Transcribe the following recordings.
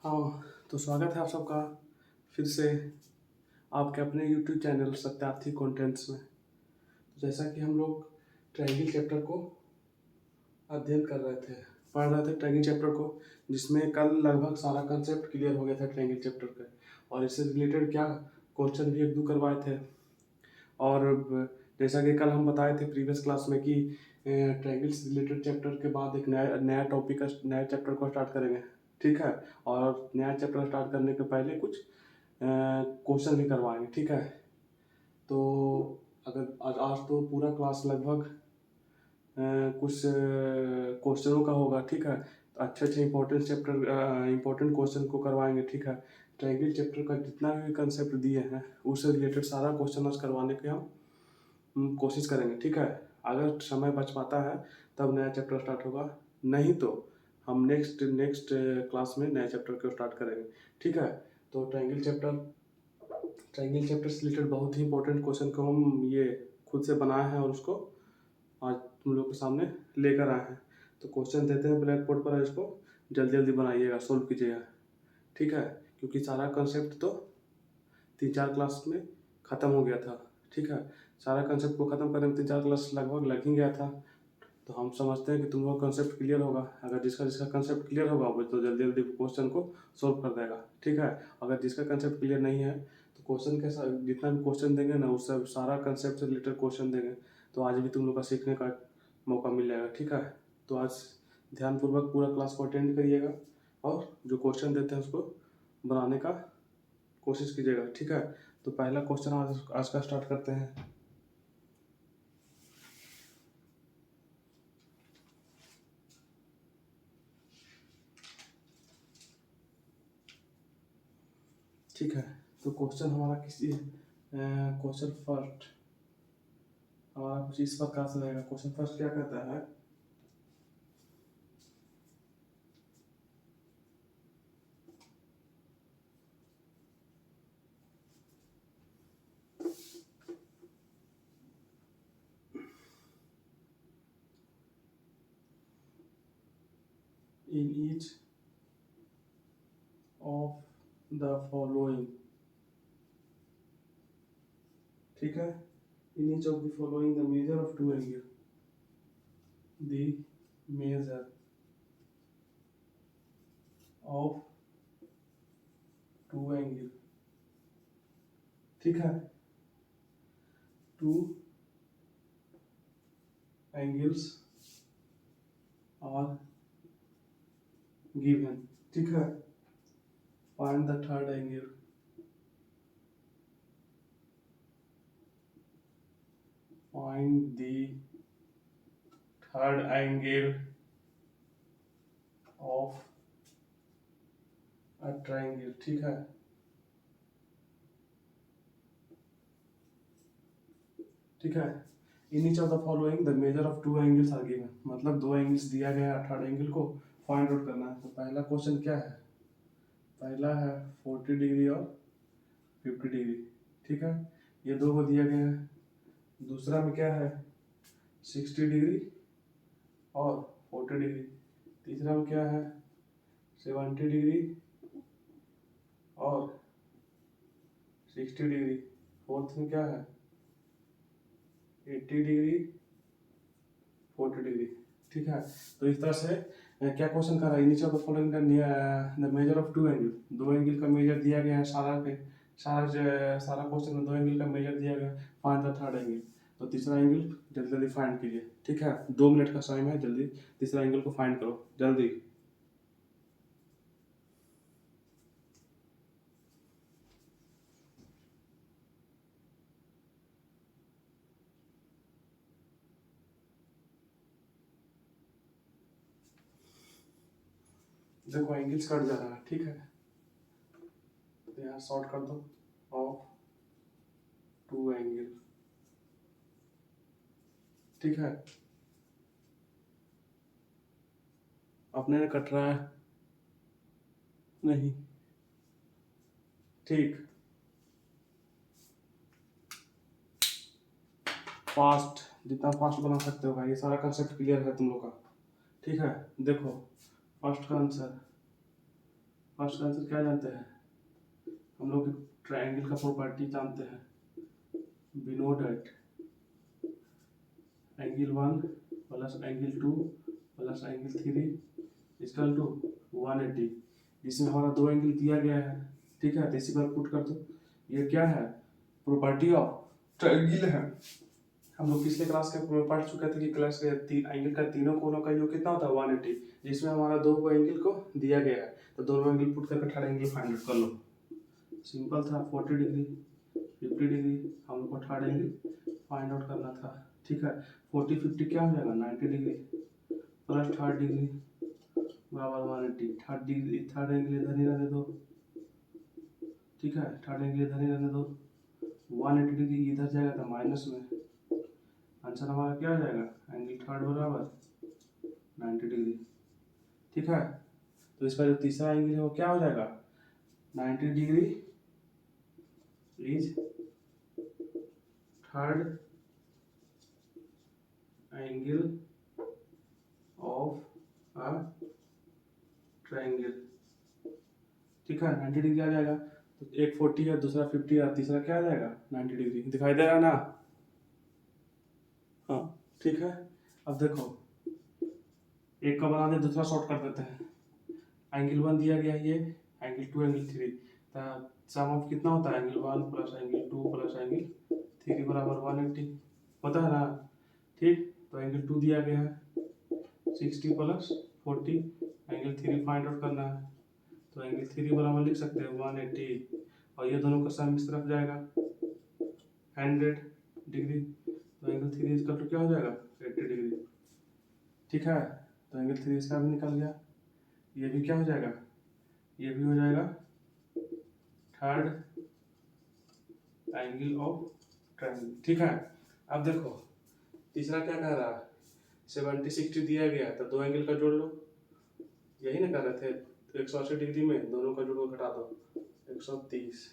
हाँ, तो स्वागत है आप सबका फिर से आपके अपने यूट्यूब चैनल सत्यार्थी कंटेंट्स में। तो जैसा कि हम लोग ट्रायंगल चैप्टर को अध्ययन कर रहे थे, पढ़ रहे थे ट्रायंगल चैप्टर को, जिसमें कल लगभग सारा कंसेप्ट क्लियर हो गया था ट्रायंगल चैप्टर का। और इससे रिलेटेड क्या क्वेश्चन भी एक दो करवाए थे। और जैसा कि कल हम बताए थे प्रीवियस क्लास में कि ट्रायंगल से रिलेटेड चैप्टर के बाद एक नया नया टॉपिक का नया चैप्टर को स्टार्ट करेंगे, ठीक है। और नया चैप्टर स्टार्ट करने के पहले कुछ क्वेश्चन भी करवाएंगे, ठीक है। तो अगर आज आज तो पूरा क्लास लगभग कुछ क्वेश्चनों का होगा, ठीक है। तो अच्छे अच्छे इंपॉर्टेंट क्वेश्चन को करवाएंगे, ठीक है। ट्रायंगल चैप्टर का जितना भी कंसेप्ट दिए हैं उससे रिलेटेड सारा क्वेश्चन आज करवाने के हम कोशिश करेंगे, ठीक है। अगर समय बच पाता है तब नया चैप्टर स्टार्ट होगा, नहीं तो हम नेक्स्ट नेक्स्ट क्लास में नया चैप्टर को स्टार्ट करेंगे, ठीक है। तो ट्रायंगल चैप्टर से रिलेटेड बहुत ही इंपॉर्टेंट क्वेश्चन को हम ये खुद से बनाए हैं और उसको आज तुम लोग के सामने लेकर आए हैं। तो क्वेश्चन देते हैं ब्लैक बोर्ड पर, इसको जल्दी जल्दी बनाइएगा, सोल्व कीजिएगा, ठीक है। क्योंकि सारा कंसेप्ट तो 3-4 क्लास में ख़त्म हो गया था, ठीक है। सारा कंसेप्ट को ख़त्म करने में 3-4 क्लास लगभग लग ही गया था। तो हम समझते हैं कि तुम लोग कंसेप्ट क्लियर होगा। अगर जिसका जिसका कंसेप्ट क्लियर होगा वो तो जल्दी जल्दी क्वेश्चन को सोल्व कर देगा, ठीक है। अगर जिसका कंसेप्ट क्लियर नहीं है तो क्वेश्चन के साथ जितना भी क्वेश्चन देंगे ना उससे सारा कंसेप्ट से रिलेटेड क्वेश्चन देंगे, तो आज भी तुम लोग का सीखने का मौका मिल जाएगा, ठीक है। तो आज ध्यानपूर्वक पूरा क्लास को अटेंड करिएगा और जो क्वेश्चन देते हैं उसको बनाने का कोशिश कीजिएगा, ठीक है। तो पहला क्वेश्चन आज का स्टार्ट करते हैं। ठीक है, तो क्वेश्चन हमारा क्वेश्चन फर्स्ट हमारा कुछ इस प्रकार से रहेगा। क्वेश्चन फर्स्ट क्या कहता है, in each of the following, ठीक है। In each of the following the measure of two angle, the measure of two angle, ठीक है। टू एंगल्स आर गिवन, ठीक है। Find the third angle, find the third angle of a triangle, ठीक है। ठीक है, in each of the following the measure of two angles are given, मतलब दो एंगल्स दिया गया है, थर्ड एंगल को फाइंड आउट करना है। तो पहला क्वेश्चन क्या है, पहला है 40 डिग्री और 50 डिग्री, ठीक है। ये दो को दिया गया है। दूसरा में क्या है 60 डिग्री और 40 डिग्री। तीसरा में क्या है 70 डिग्री और 60 डिग्री। फोर्थ में क्या है 80 डिग्री 40 डिग्री, ठीक है। तो इस तरह से क्या क्वेश्चन कर रहा है, नीचे of the following the measure of two angle, दो एंगल का मेजर दिया गया है। सारा क्वेश्चन में दो एंगल का मेजर दिया गया है। फाइंड द थर्ड एंगल, तो तीसरा एंगल जल्दी जल्दी फाइंड कीजिए, ठीक है। 2 मिनट का टाइम है, जल्दी तीसरा एंगल को फाइंड करो जल्दी। देखो एंगल्स कट जा रहा है, ठीक है। तो यहाँ शॉर्ट कर दो ऑफ टू एंगल, ठीक है। अपने ने कट रहा है नहीं, ठीक। फास्ट, जितना फास्ट बना सकते हो भाई, ये सारा कंसेप्ट क्लियर है तुम लोग का, ठीक है। देखो फर्स्ट का आंसर फर्स्ट का आंसर क्या जानते हैं हम लोग? ट्रायंगल का प्रॉपर्टी जानते हैं, we know that angle 1 plus angle 2 plus angle 3 equal to 180, जिसमें हमारा दो एंगल दिया गया है। ठीक है, तो इसी पर पुट कर दो। ये क्या है? प्रॉपर्टी ऑफ ट्रायंगल है। हम लोग पिछले क्लास के पढ़ चुके थे कि क्लास के एंगल का तीनों कोनों का योग कितना होता है? 180, जिसमें हमारा दो को एंगल को दिया गया है, तो दोनों एंगल पुट करके थर्ड एंगल फाइंड आउट कर लो। सिंपल था, 40 डिग्री 50 डिग्री हम लोग को थर्ड एंगल फाइंड आउट करना था। ठीक है, 40 50 क्या हो जाएगा? 90 डिग्री प्लस थर्ड डिग्री बराबर 180। थर्ड एंगल इधर ही रहने दो। ठीक है, थर्ड एंगल इधर ही रहने दो। 180 डिग्री इधर जाएगा तो माइनस में, आंसर हमारा क्या हो जाएगा? एंगल थर्ड बराबर 90 डिग्री। ठीक है, तो इसका जो तीसरा एंगल है वो क्या हो जाएगा? 90 degree is third angle of a triangle. ठीक है, 90 डिग्री आ जाएगा। तो एक 40 है, दूसरा 50 है, तीसरा क्या आ जाएगा? 90 डिग्री। दिखाई दे रहा है ना? हाँ, ठीक है। अब देखो, एक का बना दे, दूसरा शॉर्ट कर देते हैं। एंगल 1 दिया गया है, ये एंगल 2 एंगल 3, तो सम ऑफ कितना होता है? Angle 1 plus angle 2 plus angle 3 बराबर 180 होता है ना? ठीक, तो एंगल 2 दिया गया है 60 प्लस 40, एंगल 3 फाइंड आउट करना है, तो एंगल 3 बराबर लिख सकते हैं 180, और ये दोनों का सम इस तरफ जाएगा 100 डिग्री, तो एंगल 3 इसका तो क्या हो जाएगा? 80 डिग्री। ठीक है, तो एंगल 3 इसका भी निकल गया। ये भी क्या हो जाएगा? ये भी हो जाएगा थर्ड एंगल ऑफ ट्रायंगल। ठीक है, अब देखो तीसरा क्या कह रहा है? 70 60 दिया गया है, तो दो एंगल का जोड़ लो। यही ना कर रहे थे? तो 180 डिग्री में दोनों का जोड़ को घटा दो, 130।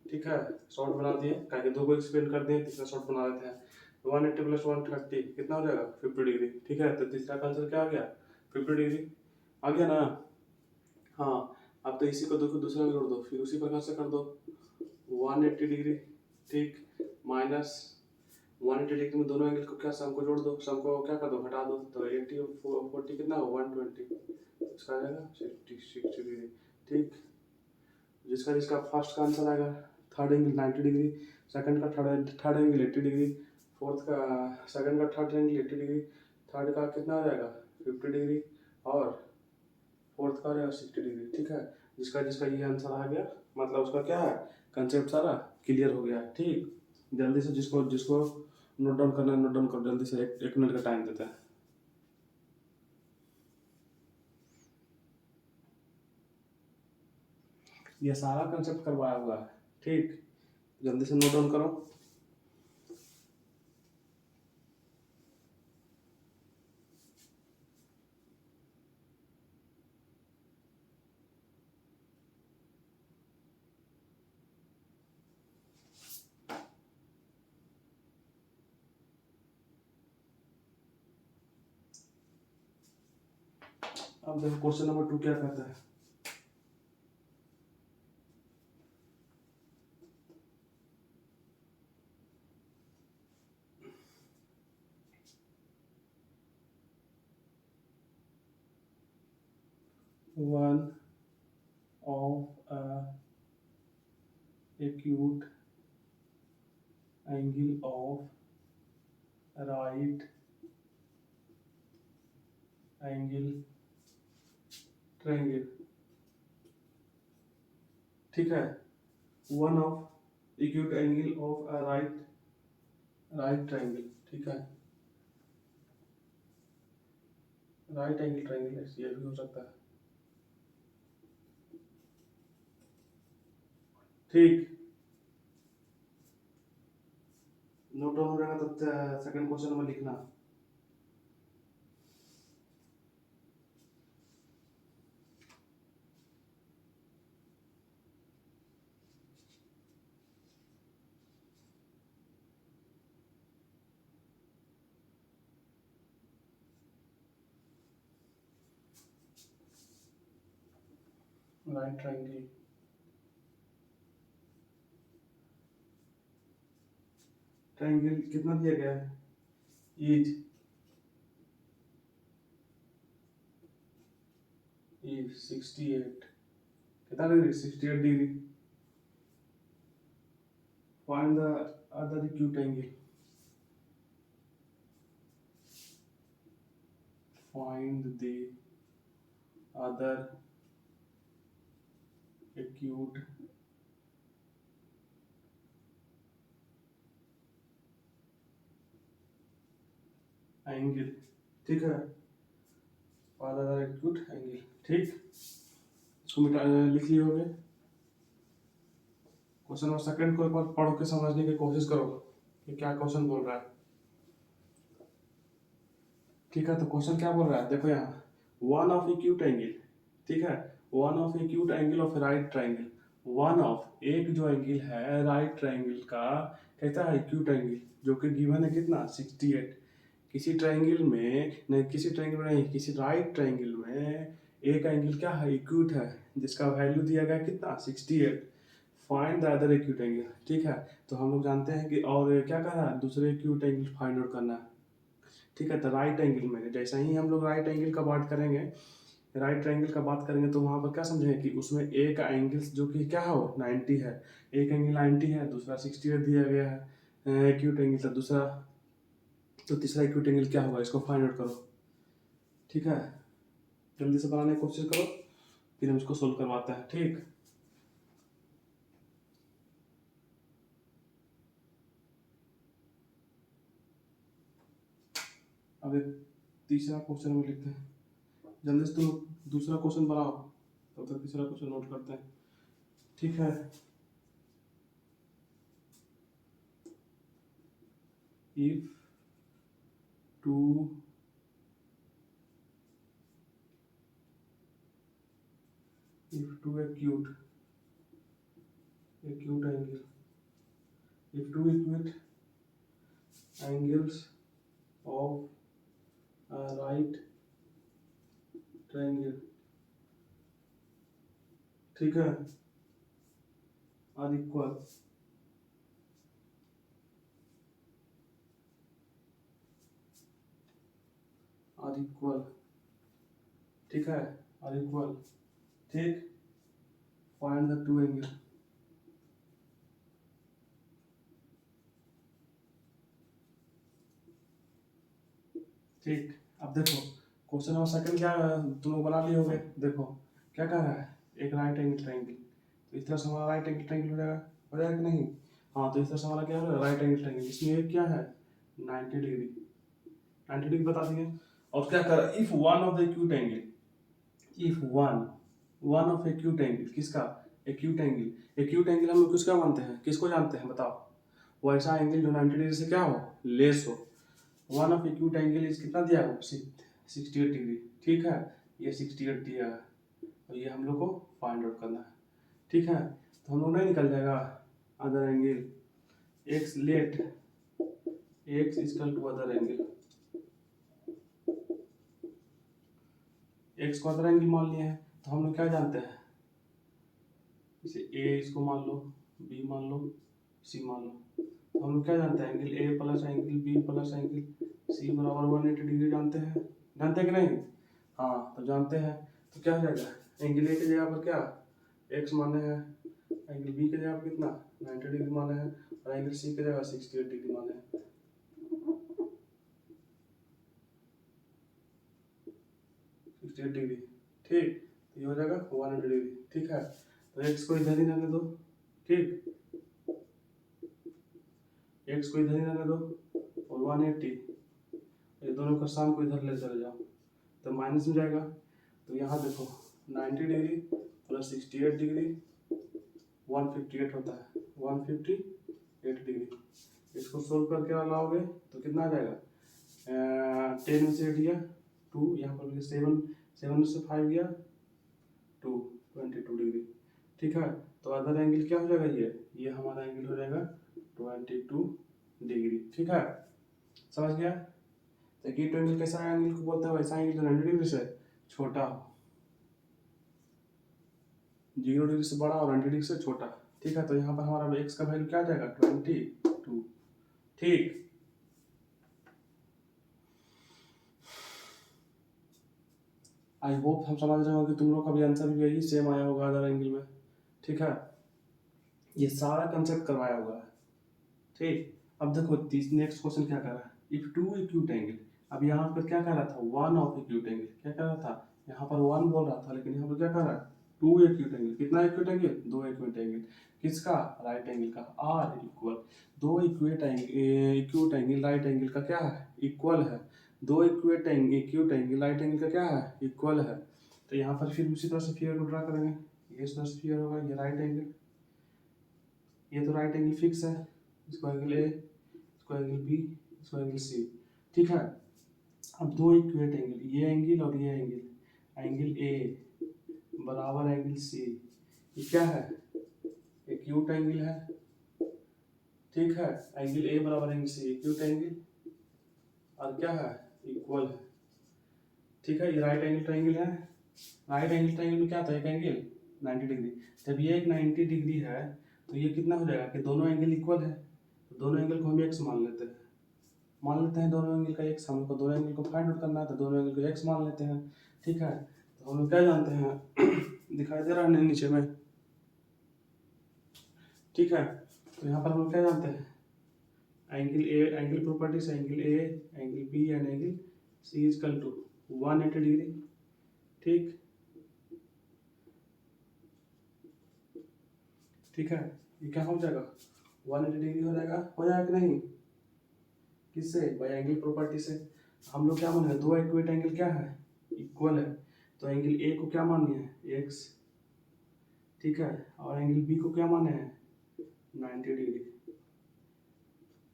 ठीक है, शॉर्ट बना दिए, कहे दो को एक्सपेंड कर दिए, तीसरा शॉर्ट बना देते हैं। 180 प्लस 130 कितना हो जाएगा? 50 डिग्री। ठीक है, तो तीसरा का आंसर क्या आ गया? 50 डिग्री आ गया ना? हाँ, अब तो इसी को दो को दूसरा में जोड़ दो, फिर उसी प्रकार से कर दो 180 डिग्री। ठीक, माइनस 180 डिग्री में दोनों एंगल को क्या सम को जोड़ दो, सम को क्या कर दो? घटा दो, तो 80 और 40 कितना हो? 120, इसका आ जाएगा 60 डिग्री। ठीक, जिसका जिसका फर्स्ट का आंसर आएगा थर्ड एंगल 90 डिग्री, सेकंड का थर्ड एंगल 80 डिग्री, फोर्थ का सेकंड का थर्ड एंगल 80 डिग्री, थर्ड का कितना आ जाएगा? 50 डिग्री, और फोर्थ का आ जाएगा 60 डिग्री। ठीक है, जिसका जिसका ये आंसर आ गया, मतलब उसका क्या है? कंसेप्ट सारा क्लियर हो गया। ठीक, जल्दी से जिसको जिसको नोट डाउन करना है नोट डाउन करो, जल्दी से एक मिनट का टाइम देते हैं। ये सारा कंसेप्ट करवाया हुआ है। ठीक, जल्दी से नोट डाउन करो। अब देखो क्वेश्चन नंबर 2 क्या कहता है? One of acute angle of right angle triangle। ठीक है, one of acute angle of a right triangle। ठीक है, राइट एंगल ट्रायंगल ये भी हो सकता है। ठीक, नोट डाउन हो जाएगा तो सेकंड क्वेश्चन में लिखना। राइट ट्राइंगल, ट्राइंगल कितना दिया गया है, इज इज 68, कितना degree, 68 degree. Find the other acute angle, find the other acute angle, ठीक है, फाइंड अदर एक्यूट एंगल, ठीक। इसको मिटा लिख लिए होगे। क्वेश्चन नंबर सेकंड को एक बार पढ़ के समझने की कोशिश करो कि क्या क्वेश्चन बोल रहा है, ठीक है। तो क्वेश्चन क्या बोल रहा है, देखो यहाँ, वन ऑफ एक्यूट एंगल, ठीक है, one of acute angle of right triangle, one of एक जो एंगल है राइट ट्राइंगल का, कहता है एक्यूट एंगल, जो कि गिवन है कितना, 68। किसी ट्राइंगल में नहीं, किसी ट्राइंगल में नहीं, किसी राइट ट्राइंगल में एक एंगल क्या है, एक्यूट है, जिसका वैल्यू दिया गया कितना, 68। Find the other acute angle, ठीक है। तो हम लोग जानते हैं कि, और क्या कर रहा है, दूसरे एक्यूट एंगल फाइंड आउट करना है, ठीक है। तो राइट एंगल में जैसा ही हम लोग राइट एंगल का बात करेंगे, राइट ट्रायंगल का बात करेंगे, तो वहाँ पर क्या समझेंगे कि उसमें एक एंगल जो कि क्या हो, 90 है, एक एंगल 90 है, दूसरा 68 दिया गया है एक्यूट एंगल, तो दूसरा, तो तीसरा एक्यूट एंगल क्या होगा, इसको फाइंड आउट करो, ठीक है। जल्दी से बनाने की कोशिश करो, फिर हम इसको सोल्व करवाते हैं, ठीक। अब एक तीसरा क्वेश्चन में लिखते हैं, जल्दी से तुम दूसरा क्वेश्चन बनाओ, तब तक तीसरा क्वेश्चन नोट करते हैं, ठीक है। If two acute angle, if two acute angles of a right triangle, ठीक है, are equal, ठीक है, are equal, ठीक। find the two angle, ठीक। अब देखो क्वेश्चन नंबर सेकंड क्या तुम लोग बना लिए होगे, देखो क्या कह रहा है, एक राइट एंगल ट्रायंगल, तो इस तरह से हमारा राइट एंगल ट्रायंगल हो जाएगा कि नहीं, हाँ। तो इस तरह से हमारा क्या है, राइट एंगल ट्रायंगल, इसमें एक क्या है, 90 डिग्री, 90 डिग्री बता दिए। और क्या कर, if one of the acute angle, if one of acute angle, किसका, एक्यूट एंगल, एक्यूट एंगल हम लोग किसका मानते हैं, किसको जानते हैं बताओ, वो ऐसा एंगल जो 90 डिग्री से क्या हो, लेस हो। वन ऑफ एक्यूट एंगल इस कितना दिया हो, 68 डिग्री, ठीक है, ये 68 दिया है, और ये हम लोग को फाइंड आउट करना है, ठीक है। तो हम लोग नहीं निकल जाएगा, other angle x let x equal to other angle, x को अदर एंगल मान लिया है, तो हम लोग क्या जानते हैं, जैसे ए इसको मान लो, बी मान लो, सी मान लो, तो हम लोग क्या जानते हैं, angle A plus angle B plus angle C बराबर 180 डिग्री जानते हैं, जानते हैं कि नहीं, हाँ। तो जानते हैं, तो क्या हो जाएगा, एंगल ए की जगह पर क्या एक्स माने हैं, एंगल बी की जगह पर कितना 90 डिग्री माने हैं, और एंगल सी की जगह 68 डिग्री माने हैं, 68 डिग्री, ठीक। तो ये हो जाएगा 180 डिग्री, ठीक है। तो एक्स को इधर ही रहने दो, ठीक, एक्स को इधर ही रहने दो, और 180 ये दोनों का सम को इधर ले चले जाओ, तो माइनस में जाएगा। तो यहाँ देखो 90 डिग्री प्लस 68 डिग्री 158 होता है, 158 डिग्री। इसको सोल्व करके लाओगे तो कितना आ जाएगा, 10 में से 8 गया 2, यहाँ पर 7 7 में से 5 गया 2, 22 डिग्री, ठीक है। तो अदर एंगल क्या हो जाएगा, ये हमारा एंगल हो जाएगा 22 डिग्री, ठीक है, समझ गया। तो एक्यूट एंगल कैसा एंगल को बोलते हैं, वैसा एंगल जो 90 डिग्री से छोटा हो, 0 डिग्री से बड़ा और 90 डिग्री से छोटा। ठीक है, तो यहाँ पर हमारा एक्स का वैल्यू क्या आ जाएगा 22। ठीक, आई होप हम समझ रहे हो कि तुम लोग का भी आंसर भी यही सेम आया होगा अदर एंगल में। ठीक है, ये सारा कंसेप्ट करवाया हुआ है। ठीक, अब देखो नेक्स्ट क्वेश्चन क्या कर रहा है, इफ टू एक्यूट एंगल। अब यहाँ पर क्या कह रहा था, वन ऑफ एक्यूट एंगल, क्या कह रहा था, यहाँ पर वन बोल रहा था, लेकिन यहाँ पर क्या कर रहा है, टू एक्यूट एंगल। कितना एक्यूट एंगल, दो एक्यूट एंगल। किसका, राइट एंगल का। आर इक्वल, दो एक्यूट एंगल राइट एंगल का क्या है, इक्वल है। दो एक्यूट एंगल राइट एंगल का क्या है, इक्वल है। तो यहाँ पर फिर उसी तरह से फिगर को ड्रा करेंगे। ये इस तरह से फिगर होगा, ये राइट एंगल, ये तो राइट एंगल फिक्स है, इसको एंगल ए, इसको एंगल बी, इसको एंगल सी। ठीक है, अब दो इक्वेट एंगल, ये एंगल और ये एंगल, एंगल ए बराबर एंगल सी, ये क्या है, एक्यूट एंगल है। ठीक है, एंगल ए बराबर एंगल सी एक्यूट एंगल, और क्या है, इक्वल है। ठीक है, ये राइट एंगल ट्रायंगल है। राइट एंगल ट्रायंगल में क्या था, एक एंगल 90 डिग्री। जब ये एक 90 डिग्री है तो ये कितना हो जाएगा कि दोनों एंगल इक्वल है, तो दोनों एंगल को हम एक्स मान लेते हैं दोनों एंगल का एक्स। हमको दोनों एंगल को फाइंड आउट करना है, तो दोनों एंगल को एक्स मान लेते हैं। ठीक है, तो हम लोग क्या जानते हैं दिखाई दे रहा है नीचे में। ठीक है, तो यहाँ पर हम लोग क्या जानते हैं, angle A, angle properties, angle A, angle B and angle C is equal to 180 degree. ठीक, ठीक है, ये क्या हो जाएगा, 180 डिग्री हो जाएगा कि नहीं, किससे, बाय एंगल प्रॉपर्टी से। हम लोग क्या माने, दो इक्वेट एंगल क्या है, इक्वल है, तो एंगल ए को क्या माने हैं, एक्स। ठीक है, और एंगल बी को क्या माने हैं, 90 डिग्री।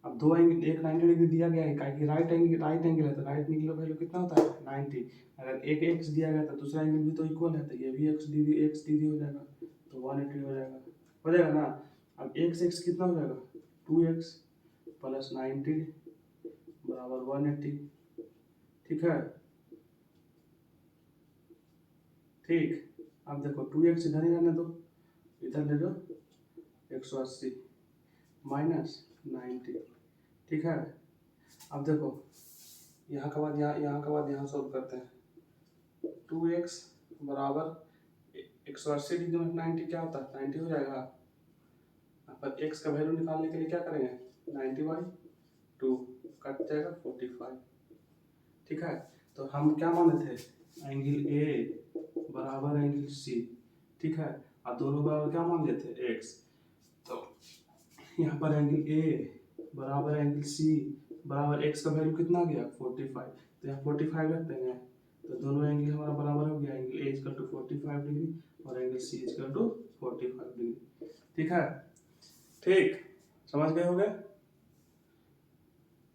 अब दो एंगल, एक 90 डिग्री दिया गया है, काहे कि राइट एंगल है, तो राइट एंगल का वैल्यू कितना होता है 90। अगर एक एक्स दिया गया तो दूसरा एंगल भी तो इक्वल है, तो ये भी एक्स डिग्री हो जाएगा, तो 180 हो जाएगा ना। अब एक्स एक्स कितना हो जाएगा, 2x प्लस 90 बराबर 180। ठीक है, ठीक, अब देखो 2x इधर ही रहने दो, इधर ले लो 180 माइनस 90। ठीक है, अब देखो यहाँ के बाद यहाँ के बाद यहाँ सॉल्व करते हैं। 2x बराबर 180 डिग्री में 90 क्या होता है, 90 हो जाएगा। पर x का वैल्यू निकालने के लिए क्या करेंगे, 90/2 कट जाएगा 45। ठीक है, तो हम क्या माने थे, एंगल ए बराबर एंगल सी। ठीक है, और दोनों बराबर क्या मान लेते हैं, x। तो यहाँ पर एंगल ए बराबर एंगल सी बराबर x का वैल्यू कितना आ गया 45, तो यहाँ 45 रख देंगे, तो दोनों एंगल हमारा बराबर हो गया, angle A equal to 45 degree और angle C equal to 45 degree. ठीक है, ठीक, समझ गए होंगे।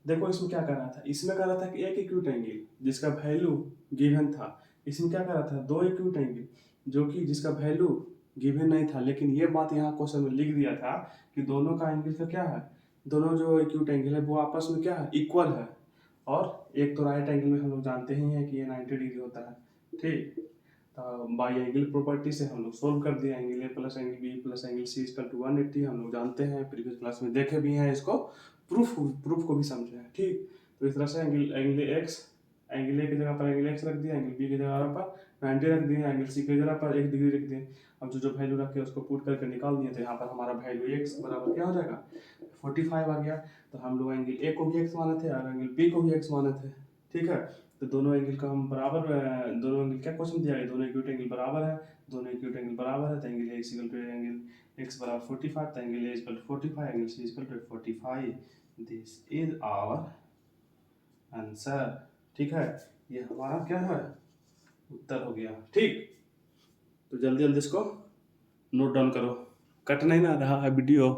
देखो इसमें क्या कर रहा था, इसमें कर रहा था कि एक एक्यूट एंगल जिसका वैल्यू गिवन था। इसमें क्या कर रहा था, दो एक्यूट एंगल जो कि जिसका वैल्यू गिवन नहीं था, लेकिन ये बात यहाँ क्वेश्चन में लिख दिया था कि दोनों का एंगल का क्या है, दोनों जो एक्यूट एंगल है वो आपस में क्या है, इक्वल है। और एक तो राइट एंगल में हम लोग जानते ही हैं कि ये 90 डिग्री होता है। ठीक, तो बाई एंगल प्रॉपर्टी से हम लोग सोल्व कर दिए, angle A plus angle B plus angle C equal to 180 हम लोग जानते हैं, प्रीवियस क्लास में देखे भी हैं इसको, प्रूफ को भी समझे हैं। ठीक, तो इस तरह से एंगल एक्स, एंगल ए की जगह पर एंगल एक्स रख दिया, एंगल बी की जगह पर 90 रख दिए, एंगल सी की जगह पर 1 डिग्री रख दिए। अब जो वैल्यू रखे उसको पुट करके निकाल दिए, तो यहाँ पर हमारा वैल्यू एक्स बराबर क्या हो जाएगा 45 आ गया। तो हम लोग एंगल ए को भी एक्स माने थे और एंगल बी को भी एक्स माने थे। ठीक है, तो दोनों एंगल का हम बराबर, दोनों एंगल क्या क्वेश्चन दिया है, दोनों एक्यूट एंगल बराबर है, दोनों एक्यूट एंगल बराबर है, तो angle x equal to angle x बराबर 45, तो angle A equal to 45, angle C equal to 45। This is our answer. ठीक है, ये हमारा क्या है, उत्तर हो गया। ठीक, तो जल्दी जल्दी इसको नोट डाउन करो, कट नहीं ना रहा है वीडियो,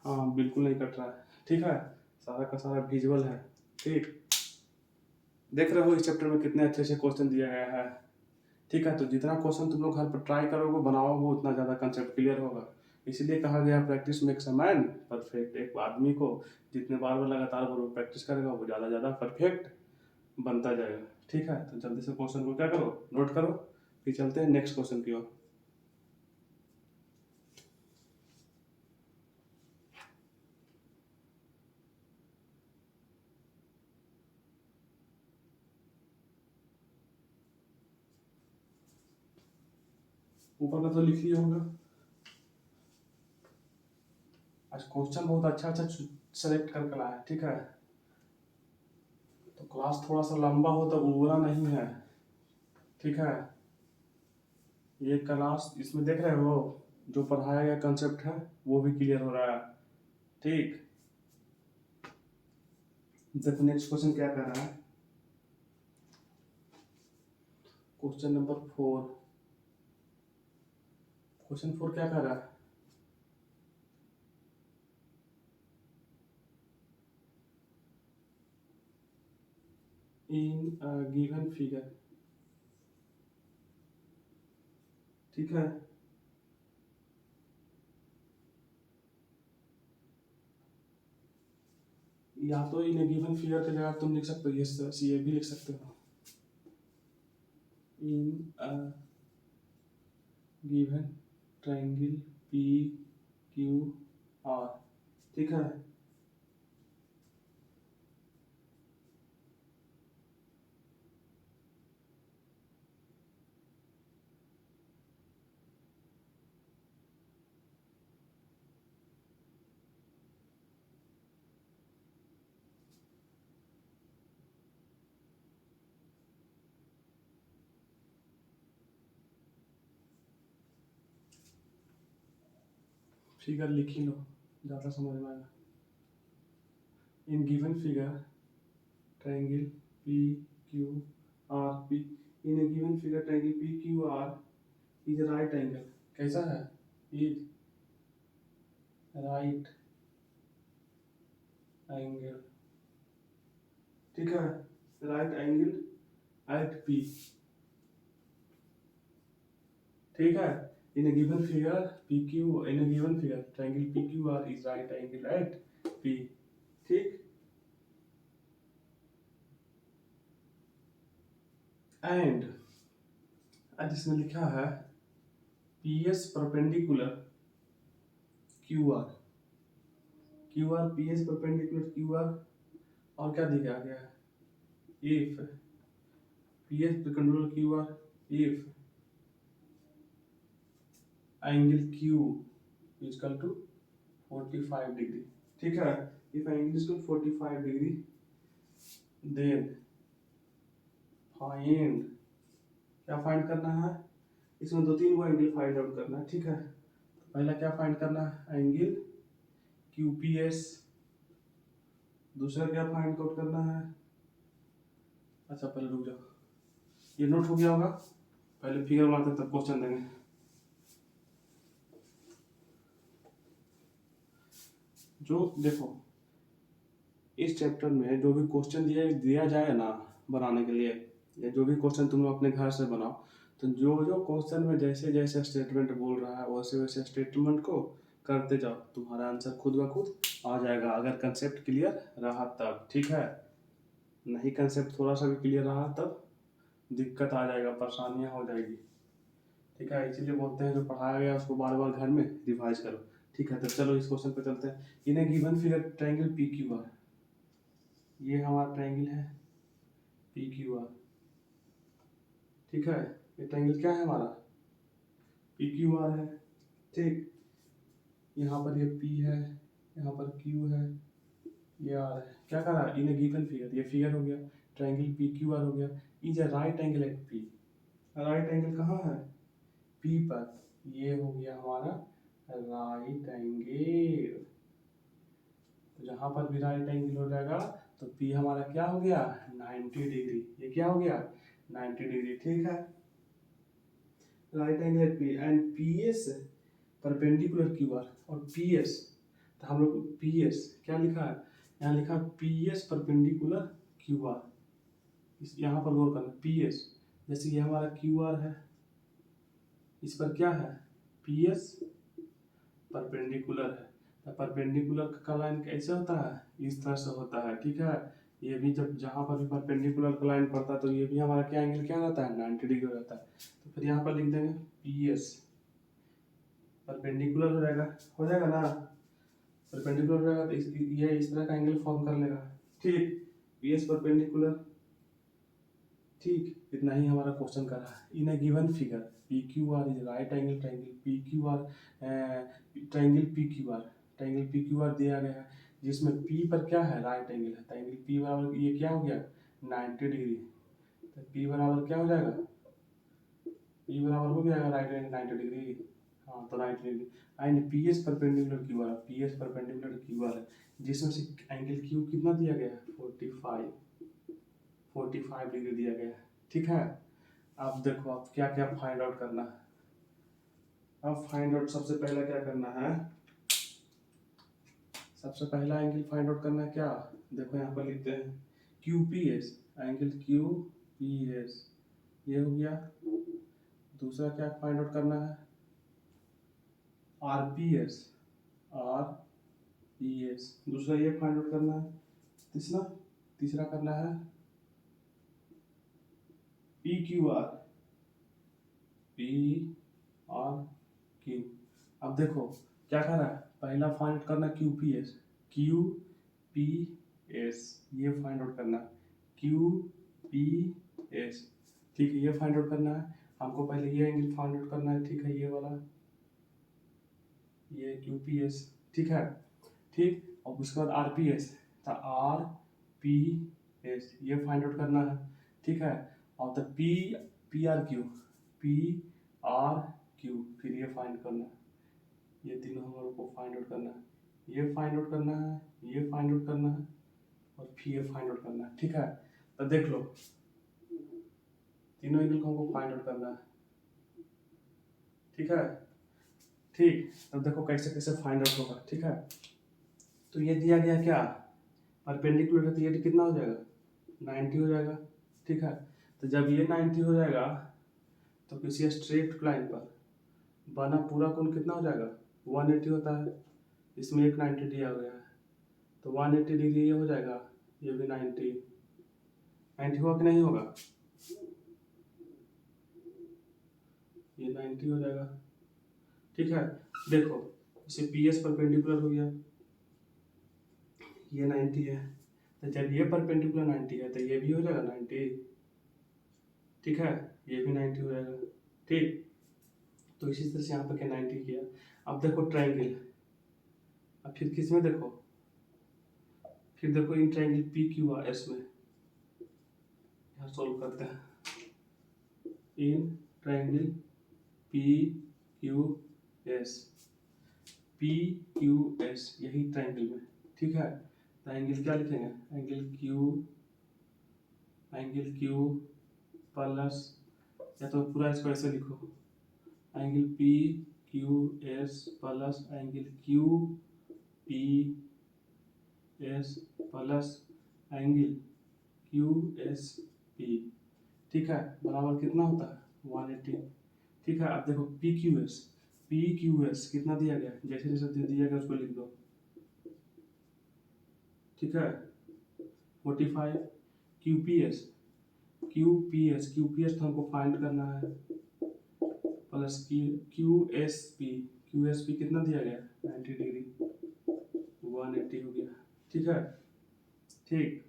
हाँ बिल्कुल नहीं कट रहा है। ठीक है, सारा का सारा विजुअल है। ठीक, देख रहे हो इस चैप्टर में कितने अच्छे अच्छे क्वेश्चन दिया गया है। ठीक है, तो जितना क्वेश्चन तुम लोग घर पर ट्राई करोगे बनाओगे उतना ज़्यादा कंसेप्ट क्लियर होगा। इसीलिए कहा गया practice makes a man perfect. एक आदमी को जितने बार वो लगातार वो प्रैक्टिस करेगा वो ज़्यादा ज़्यादा परफेक्ट बनता जाएगा। ठीक है, तो जल्दी से क्वेश्चन को क्या करो, नोट करो, फिर चलते हैं नेक्स्ट क्वेश्चन की ओर। ऊपर का तो लिख लिया होगा। आज क्वेश्चन बहुत अच्छा अच्छा सेलेक्ट करके लाया, ठीक है। तो क्लास थोड़ा सा लंबा हो तो उबरा नहीं है, ठीक है। ये क्लास इसमें देख रहे हो जो पढ़ाया गया कंसेप्ट है वो भी क्लियर हो रहा है, ठीक। देखो नेक्स्ट क्वेश्चन क्या कर रहा है। Question number 4। क्वेश्चन 4 क्या कर रहा है। इन गिवन फिगर, ठीक है। या तो इन गिवन फिगर की जगह तुम लिख सकते हो ये भी लिख सकते हो। In given triangle P Q are, ठीक है। फिगर लिख ही लो, ज़्यादा समझ में आएगा। In given figure triangle P Q R P, in a given figure triangle P Q R is right angle, कैसा है, इज राइट एंगल, ठीक है। राइट एंगल एट पी, ठीक है। In a given figure P Q, in a given figure triangle P Q R is right angle at P, ठीक। And आज इसमें लिखा है P S perpendicular Q R, Q R P S perpendicular Q R, और क्या दिया गया है, if P S perpendicular Q R if angle Q is equal to 45 degree, ठीक है। If angle is 45 degree then find, क्या find करना है, इसमें दो तीन को एंगल फाइंड आउट करना है, ठीक है। पहला क्या फाइंड करना है, एंगल क्यूपीएस। दूसरा क्या फाइंड आउट करना है, अच्छा पहले रुक जाओ, ये नोट हो गया होगा, पहले फिगर बनाते तब क्वेश्चन देंगे। जो देखो इस चैप्टर में जो भी क्वेश्चन दिया जाए ना बनाने के लिए, या जो भी क्वेश्चन तुम लोग अपने घर से बनाओ, तो जो जो क्वेश्चन में जैसे जैसे स्टेटमेंट बोल रहा है वैसे वैसे स्टेटमेंट को करते जाओ, तुम्हारा आंसर खुद ब खुद आ जाएगा, अगर कंसेप्ट क्लियर रहा तब, ठीक है। नहीं कंसेप्ट थोड़ा सा भी क्लियर रहा तब दिक्कत आ जाएगा, परेशानियां हो जाएगी, ठीक है। इसीलिए बोलते हैं जो पढ़ाया गया उसको बार बार घर में रिवाइज करो, ठीक है। तो चलो इस क्वेश्चन पे चलते हैं। इन्हें given figure triangle P Q are, ये हमारा ट्रायंगल है पी क्यू आर, ठीक है। ये ट्रायंगल क्या है हमारा, पी क्यू आर है, ठीक। यहाँ पर ये पी है, यहाँ पर क्यू है, ये आर है। क्या करा, इन्हें गिवन फिगर, ये फिगर हो गया, ट्रायंगल पी क्यू आर हो गया, is a right angle at P. Right angle कहाँ है, पी पर, ये हो गया हमारा राइट एंगल। तो जहां पर भी राइट एंगल हो जाएगा तो पी हमारा क्या हो गया, 90 डिग्री, ये क्या हो गया 90 डिग्री, ठीक है। Right angle at P and P S perpendicular Q R, और पी एस, तो हम लोग पी एस क्या लिखा है, यहाँ लिखा P S perpendicular Q are, इस यहाँ पर गौर करना, पी एस जैसे ये हमारा क्यू आर है, इस पर क्या है पी एस परपेंडिकुलर है। तो परपेंडिकुलर का लाइन कैसे होता है, इस तरह से होता है, ठीक है। ये भी जब जहाँ पर भी परपेंडिकुलर का लाइन पड़ता है तो ये भी हमारा क्या एंगल क्या रहता है, 90 डिग्री रहता है। तो फिर यहाँ पर लिख देंगे पी एस परपेंडिकुलर हो जाएगा ना, परपेंडिकुलर रहेगा तो ये इस तरह का एंगल फॉर्म कर लेगा, ठीक। पी एस परपेंडिकुलर ठीक, इतना ही हमारा क्वेश्चन का रहा। In a given figure P Q R is right angle triangle P Q R, triangle P Q R, triangle P Q R दिया गया है जिसमें पी पर क्या है, राइट एंगल है। ट्रायंगल पी बराबर ये क्या हो गया, 90 डिग्री। तो पी बराबर क्या हो जाएगा, पी बराबर हो जाएगा राइट एंगल 90 डिग्री। हाँ तो 90 degree. And P S perpendicular Q R, P S perpendicular Q are है जिसमें से एंगल क्यू कितना दिया गया है, 45 डिग्री दिया गया है। ठीक है, अब देखो आप क्या क्या फाइंड आउट करना है। अब फाइंड आउट सबसे पहला क्या करना है, सबसे पहला एंगल फाइंड आउट करना है क्या, देखो यहाँ पर लिखते हैं Q P S, angle Q P S ये हो गया। दूसरा क्या फाइंड आउट करना है, are P S, are P S दूसरा ये फाइंड आउट करना है। तीसरा तीसरा करना है P Q R, P R Q. अब देखो क्या कर रहा है, पहला फाइंड आउट करना Q P S, Q P S ये फाइंड आउट करना, क्यू पी एस। ठीक है, ये फाइंड आउट करना है हमको, पहले ये एंगल फाइंड आउट करना है। ठीक है, ये वाला ये क्यू पी एस। ठीक है, ठीक, और उसके बाद आर पी एस, तो आर पी एस ये फाइंड आउट करना है। ठीक है, और तो P P R Q, P R Q फिर ये फाइंड करना है। ये तीनों हम लोग को फाइंड आउट करना है, ये फाइंड आउट करना है, ये फाइंड आउट करना है और फिर ये फाइंड आउट करना है। ठीक है, तो देख लो तीनों एंगल को हमको फाइंड आउट करना है। ठीक है, ठीक, अब देखो कैसे कैसे फाइंड आउट होगा। ठीक है, तो ये दिया गया क्या, परपेंडिकुलर है तो ये कितना हो जाएगा, 90 हो जाएगा। ठीक है, तो जब ये 90 हो जाएगा तो किसी स्ट्रेट लाइन पर बना पूरा कोण कितना हो जाएगा, 180 होता है। इसमें एक 90 दिया गया है तो 180 डिग्री ये हो जाएगा, ये भी 90 हुआ कि नहीं होगा, ये 90 हो जाएगा। ठीक है, देखो इसे पी एस परपेंडिकुलर हो गया, ये 90 है, तो जब ये परपेंडिकुलर 90 है तो ये भी हो जाएगा 90। ठीक है, ये भी 90 हो जाएगा। ठीक, तो इसी तरह से यहाँ पर क्या 90 किया। अब देखो ट्रायंगल, अब फिर किस में देखो, फिर देखो in triangle P Q R S में, यहाँ सोल्व करते हैं। In triangle P Q S, P Q S यही ट्रायंगल में। ठीक है, तो एंगल क्या लिखेंगे, एंगल क्यू प्लस, या तो पूरा इसको ऐसे लिखो, angle P Q S plus angle Q P S plus angle Q S P. ठीक है, बराबर कितना होता है, 180। ठीक है, अब देखो पी क्यू एस कितना दिया गया, जैसे जैसे दिया गया उसको लिख दो। ठीक है, 45। क्यू पी एस तो हमको फाइंड करना है, प्लस क्यू एस पी कितना दिया गया, 90 डिग्री, 180 हो गया। ठीक है, ठीक,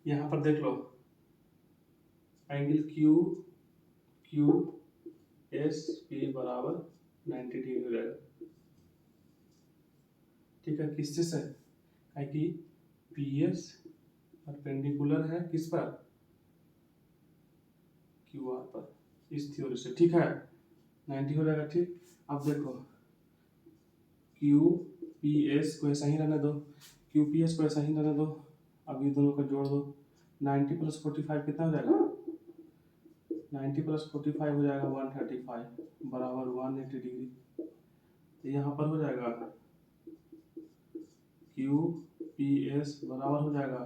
यहाँ पर देख लो एंगल क्यू एस पी बराबर 90 डिग्री हो जाएगा। ठीक है, किससे से है कि पी एस परपेंडिकुलर है किस पर, क्यू आर पर, इस थ्योरी से। ठीक है, 90 हो जाएगा। ठीक, अब देखो क्यू पी एस को ऐसा ही रहने दो, क्यू पी एस को ऐसा ही रहने दो। अब ये दोनों को जोड़ दो, 90 प्लस 45 कितना हो जाएगा, 90 प्लस 45 हो जाएगा 135 बराबर 180 डिग्री। तो यहाँ पर हो जाएगा क्यू पी एस बराबर हो जाएगा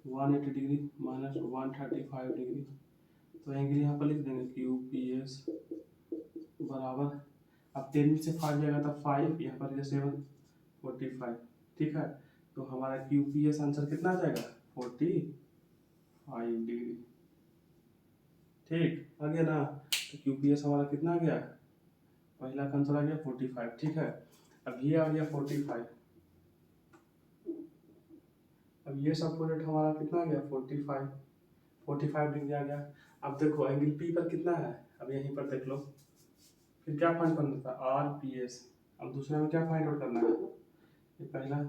180 डिग्री माइनस 135 डिग्री। तो एंगल यहाँ पर लिख देंगे क्यू पी एस बराबर, अब 10 में से 5 जाएगा तो 5, यहाँ पर 7 45। ठीक है, तो हमारा क्यू पी एस आंसर कितना आ जाएगा, 45 डिग्री। ठीक, आ गया ना, तो क्यू पी एस हमारा कितना आ गया, पहला का आंसर आ गया 45। ठीक है, अब ये आ गया 45, अब ये सब प्रोडक्ट हमारा कितना आ गया 45 डिग्री आ गया। अब देखो एंगल पी पर कितना है, अब यहीं पर देख लो। फिर क्या फाइंड करना था, आर पी एस। अब दूसरे में क्या फाइंड आउट करना है, ये पहला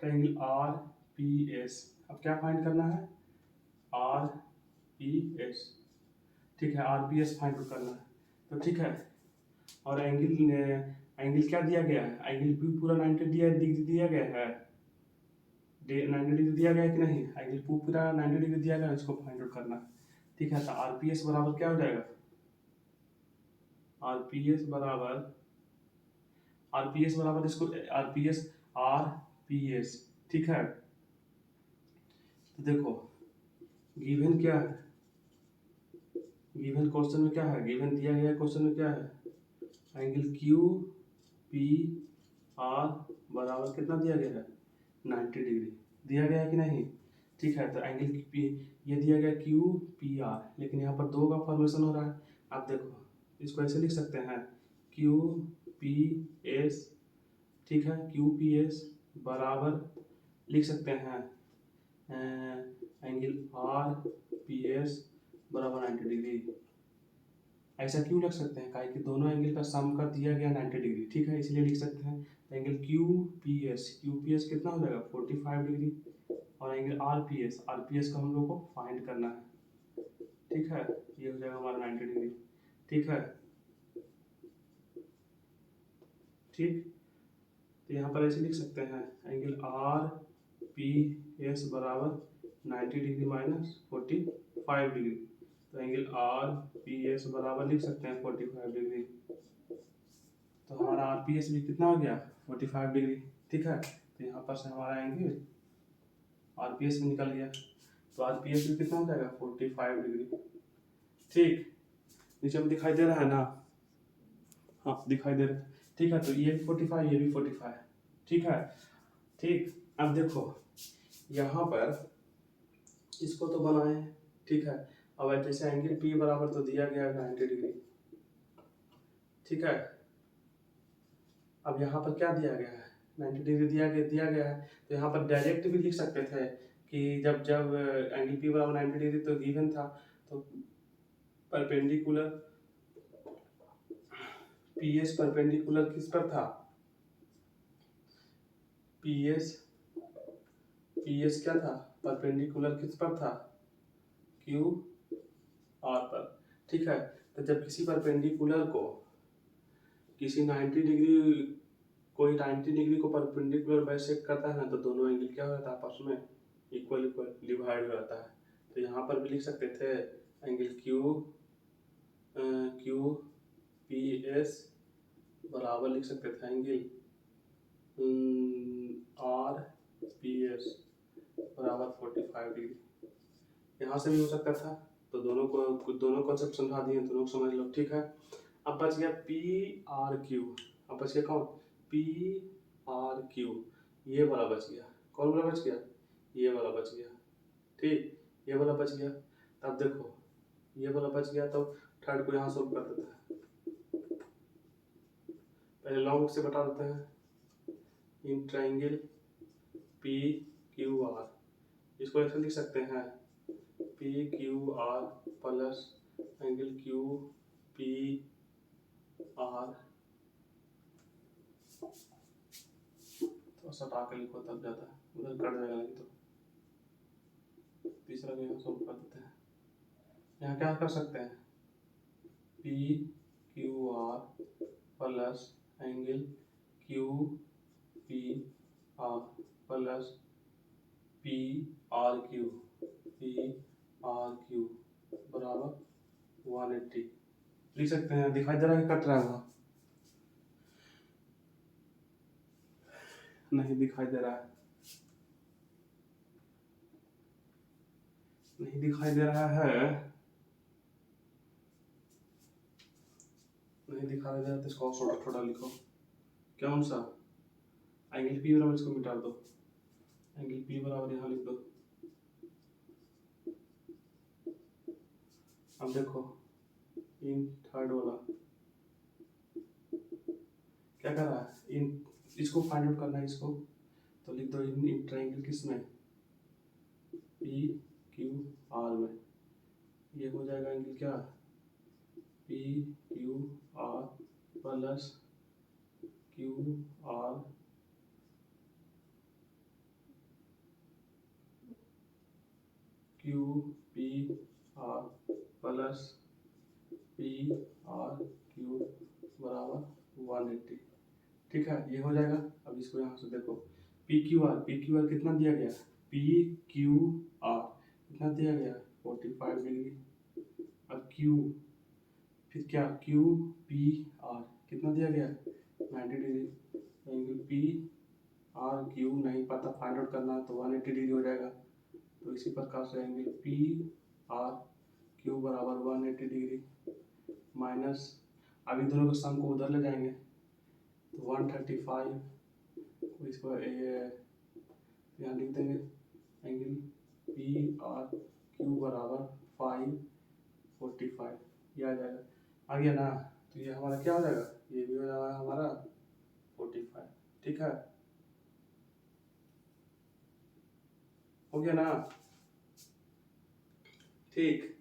ट्रायंगल आर पी एस। अब क्या फाइंड करना है, आर पी एस। ठीक है, are P S find out करना है, तो ठीक है। और एंगल क्या दिया गया है, एंगल पी पूरा 90 डिग्री दिया गया है, 90 डिग्री दिया गया है कि नहीं, एंगल पी पूरा 90 डिग्री दिया गया है, इसको फाइंड आउट करना है। ठीक है, तो आर पी एस बराबर क्या हो जाएगा, आर पी एस बराबर इसको आर पी एस। ठीक है, तो देखो गिवन क्या है, गिवन क्वेश्चन में क्या है, गिवन दिया गया क्वेश्चन में क्या है, एंगल क्यू पी आर बराबर कितना दिया गया है 90 डिग्री दिया गया है कि नहीं। ठीक है, तो एंगल पी ये दिया गया क्यू पी आर, लेकिन यहाँ पर दो का फॉर्मेशन हो रहा है। आप देखो इसको ऐसे लिख सकते हैं क्यू पी एस। ठीक है, क्यू पी एस बराबर लिख सकते हैं एंगल आर पी एस बराबर 90 डिग्री। ऐसा क्यों लिख सकते हैं, काहे कि दोनों एंगल का सम कर दिया गया 90 डिग्री। ठीक है, इसलिए लिख सकते हैं एंगल क्यू पी एस कितना हो जाएगा 45 डिग्री, और एंगल आर पी एस का हम लोग को फाइंड करना है। ठीक है, ये हो जाएगा हमारा 90 डिग्री। ठीक है, ठीक, तो यहाँ पर ऐसे लिख सकते हैं एंगल आर पी एस बराबर 90 डिग्री माइनस 45 डिग्री। तो एंगल आर पी एस बराबर लिख सकते हैं 45 डिग्री। तो हमारा आर पी एस भी कितना हो गया 45 डिग्री। ठीक है, तो यहाँ पर से हमारा एंगल आर पी एस भी निकल गया, तो आर पी एस भी कितना हो जाएगा 45 डिग्री। ठीक, नीचे में दिखाई दे रहा है ना, हाँ दिखाई दे रहा है। ठीक है, तो ये भी 45, ये भी 45। ठीक है, ठीक, अब देखो यहाँ पर इसको तो बनाए। ठीक है, अब जैसे एंगल पी बराबर तो दिया गया है 90 डिग्री। ठीक है, अब यहाँ पर क्या दिया गया है 90 डिग्री दिया गया है, तो यहाँ पर डायरेक्ट भी लिख सकते थे कि जब जब एंगल पी बराबर 90 डिग्री तो गिवन था, तो परपेंडिकुलर पी एस परपेंडिकुलर किस पर था, पी एस क्या था परपेंडिकुलर किस पर था, क्यू आर पर। ठीक है, तो जब किसी परपेंडिकुलर को किसी 90 डिग्री कोई 90 डिग्री को परपेंडिकुलर बाइसेक्ट करता है ना, तो दोनों एंगल क्या हो जाता है आपस में इक्वल डिवाइड हो जाता है। तो यहाँ पर भी लिख सकते थे एंगल क्यू पी एस बराबर लिख सकते थे एंगल आर पी एस बराबर 45 डिग्री। यहाँ से भी हो सकता था, तो दोनों कॉन्सेप्ट समझा दिए, दोनों समझ लो। ठीक है, अब बच गया पी आर क्यू। अब बच गया कौन, पी आर क्यू, ये वाला बच गया। कौन वाला बच गया, ये वाला बच गया। ठीक, ये वाला बच गया। तब देखो ये वाला बच गया, तो थर्ड को यहाँ सोल्व कर देते हैं। पहले लॉन्ग से बता देते हैं, in triangle P Q are, इसको ऐसे लिख सकते हैं P Q are plus angle Q P R, तो सटा के लिखो तब जाता है, उधर कट जाएगा नहीं तो। तीसरा को यहाँ सोल्व कर देते हैं। यहाँ क्या कर सकते हैं, P Q are plus angle Q P R plus P R Q बराबर 180 लिख सकते हैं। दिखाई दे रहा है कट रहा है, नहीं दिखाई दे रहा है, नहीं दिखाई दे रहा है, नहीं दिखाई दे रहा, तो इसको छोटा छोटा लिखो। कौन सा, एंगल पी बराबर इसको मिटा दो, एंगल पी बराबर यहाँ लिख दो। अब देखो इन थर्ड वाला क्या कर रहा है, इन इसको फाइंड आउट करना है इसको, तो लिख दो इन ट्राइंगल किस में, पी क्यू आर में। ये हो जाएगा एंगल क्या, P Q are plus Q R Q P R plus P R Q बराबर 180। ठीक है, ये हो जाएगा। अब इसको यहाँ से देखो, पी क्यू आर कितना दिया गया, पी क्यू आर कितना दिया गया 45 डिग्री, और क्यू फिर क्या क्यू पी आर कितना दिया गया 90 degree. Angle P R Q नहीं पता, फाइंड आउट करना है तो 180 डिग्री हो जाएगा। तो इसी प्रकार से एंगल पी आर क्यू बराबर 180 डिग्री माइनस, अभी दोनों को सम को उधर ले जाएंगे तो 135, इसको यहाँ लिख देंगे एंगल पी आर क्यू बराबर 545, ये आ जाएगा। आ गया ना, तो ये हमारा क्या हो जाएगा, ये भी हो जाएगा हमारा 45। ठीक है, हो गया ना, ठीक।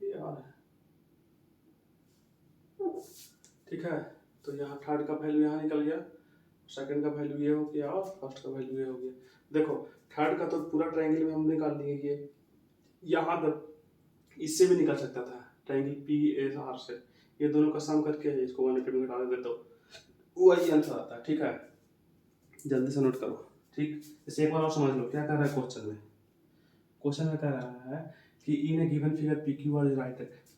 यार ठीक है, तो यहाँ थर्ड का वैल्यू यहाँ निकल गया, सेकंड का वैल्यू ये हो गया और फर्स्ट का वैल्यू ये हो गया। देखो थर्ड का तो पूरा ट्रायंगल में हम निकाल दिए, ये यहाँ तक इससे भी निकल सकता था, ट्रायंगल पी एस आर से, ये दोनों का सम करके इसको 180 में निकाल देता हूँ, वही आंसर आता है। ठीक है, जल्दी से नोट करो। ठीक, इसे एक बार और समझ लो क्या कर रहा है क्वेश्चन में। क्वेश्चन में कह रहा है कि in a given figure P Q R is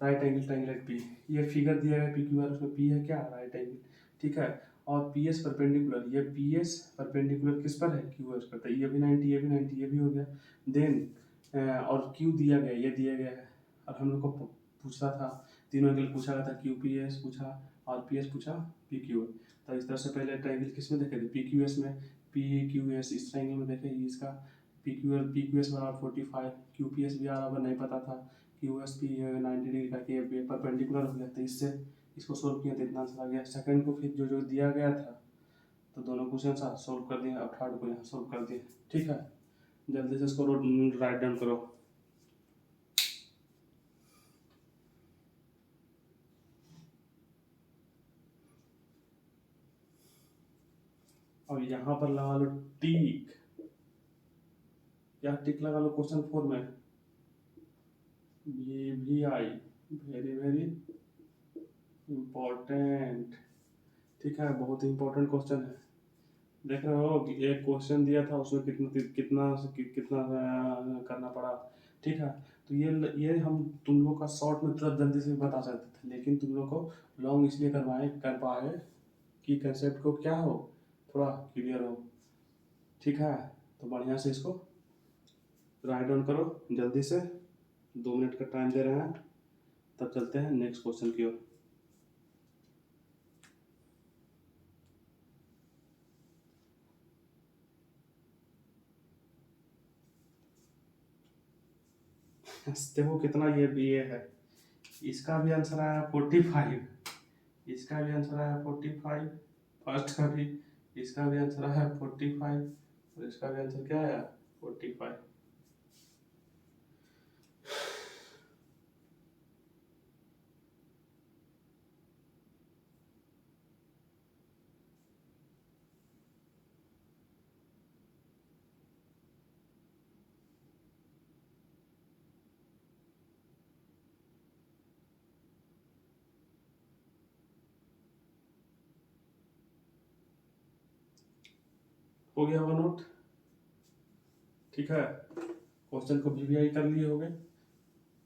right angle triangle at P. ये फिगर दिया है पी क्यू आर, उसमें पी है क्या, राइट एंगल। ठीक है, और पी एस परपेंडिकुलर, ये पी एस परपेंडिकुलर किस पर है, क्यू एस पर, ये भी 90, ये भी 90, ये भी हो गया। देन और क्यू दिया गया, ये दिया गया है, और हम लोग को पूछा था, तीनों एंगल पूछा गया था, क्यू पी एस पूछा और पी एस पूछा पी क्यू। तो इस तरह से पहले ट्रायंगल किस में देखे थे, पी क्यू एस में, पी क्यू एस इस ट्रायंगल में देखे, इसका पी क्यू एस बराबर 45, क्यू पी एस भी बराबर नहीं पता था, क्यू एस पी 90 डिग्री का के परपेंडिकुलर हो गया, तो इससे इसको सोल्व किया तो इतना आंसर आ गया। सेकंड को फिर जो जो दिया गया था तो दोनों क्वेश्चन साथ सोल्व कर दिए, अब थर्ड को यहाँ सोल्व कर दिए। ठीक है, जल्दी से इसको राइट डाउन करो। और यहाँ पर लगा लो टिक, या टिक लगा लो क्वेश्चन 4 में, ये भी आई, वेरी वेरी इम्पोर्टेंट। ठीक है, बहुत ही इम्पोर्टेंट क्वेश्चन है। देख रहे हो कि एक क्वेश्चन दिया था उसमें कितना कितना कितना करना पड़ा। ठीक है, तो ये हम तुम लोग का शॉर्ट में तुरंत जल्दी से बता सकते थे, लेकिन तुम लोग को लॉन्ग इसलिए कर पाए कि कंसेप्ट को क्या हो, थोड़ा क्लियर हो। ठीक है, तो बढ़िया से इसको राइट डाउन करो जल्दी से, 2 मिनट का टाइम दे रहे हैं, तब चलते हैं नेक्स्ट क्वेश्चन की ओर। देखो कितना ये है, इसका भी आंसर आया 45, इसका भी आंसर आया 45, फर्स्ट का भी, इसका भी आंसर आया 45, और इसका भी आंसर क्या आया 45। हो गया होगा नोट। ठीक है, क्वेश्चन को वीवीआई कर लिए होगे,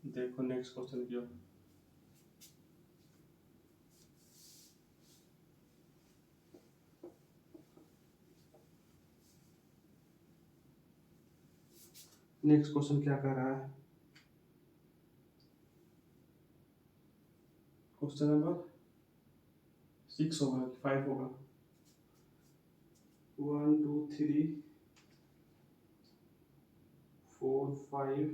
देखो नेक्स्ट क्वेश्चन की ओर। नेक्स्ट क्वेश्चन क्या कह रहा है, क्वेश्चन नंबर 6 होगा कि 5 होगा, 1 2 3 4 5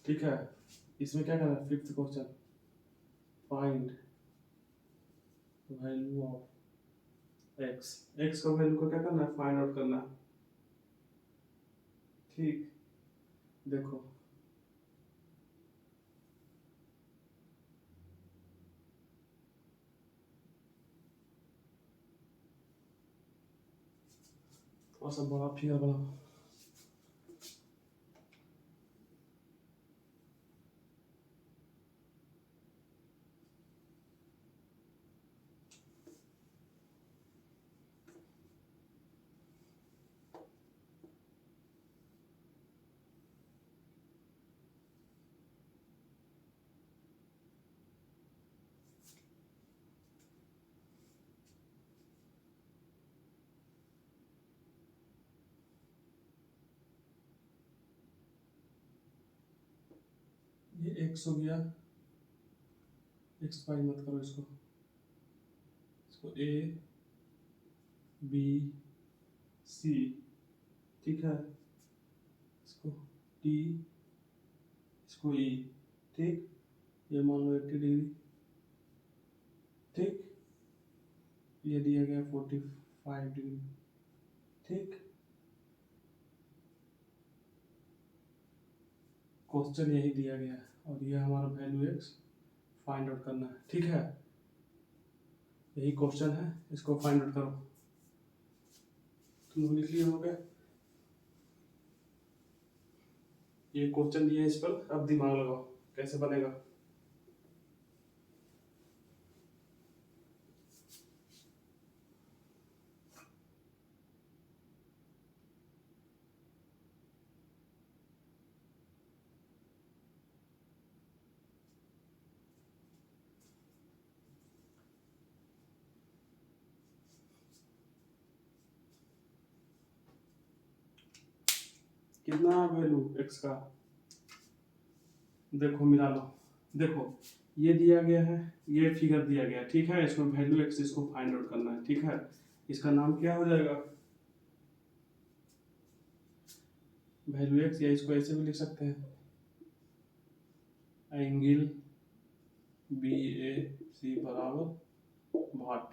ठीक है। इसमें क्या करना है, fifth question, find value of x. X का वैल्यू को क्या करना है, फाइंड आउट करना है। ठीक, देखो थोड़ा सा बड़ा फिगर बनाओ। ये एक्स हो गया, एक्स वाई मत करो इसको, इसको ए बी सी, ठीक है, इसको टी, इसको ई, ठीक। ये मान लो 80 डिग्री, ठीक। ये दिया गया 45 डिग्री, ठीक। क्वेश्चन यही दिया गया है और ये हमारा वैल्यू एक्स फाइंड आउट करना है, ठीक है। यही क्वेश्चन है, इसको फाइंड आउट करो। तुम लोग लिख लिए होगे, ये क्वेश्चन दिया है इस पर, अब दिमाग लगाओ कैसे बनेगा। कितना वैल्यू एक्स का, देखो मिला लो। देखो ये दिया गया है, ये फिगर दिया गया है, ठीक है। इसमें वैल्यू एक्स, इसको फाइंड आउट करना है, ठीक है। इसका नाम क्या हो जाएगा, वैल्यू एक्स, या इसको ऐसे भी लिख सकते हैं, एंगल बी ए सी बराबर भाट,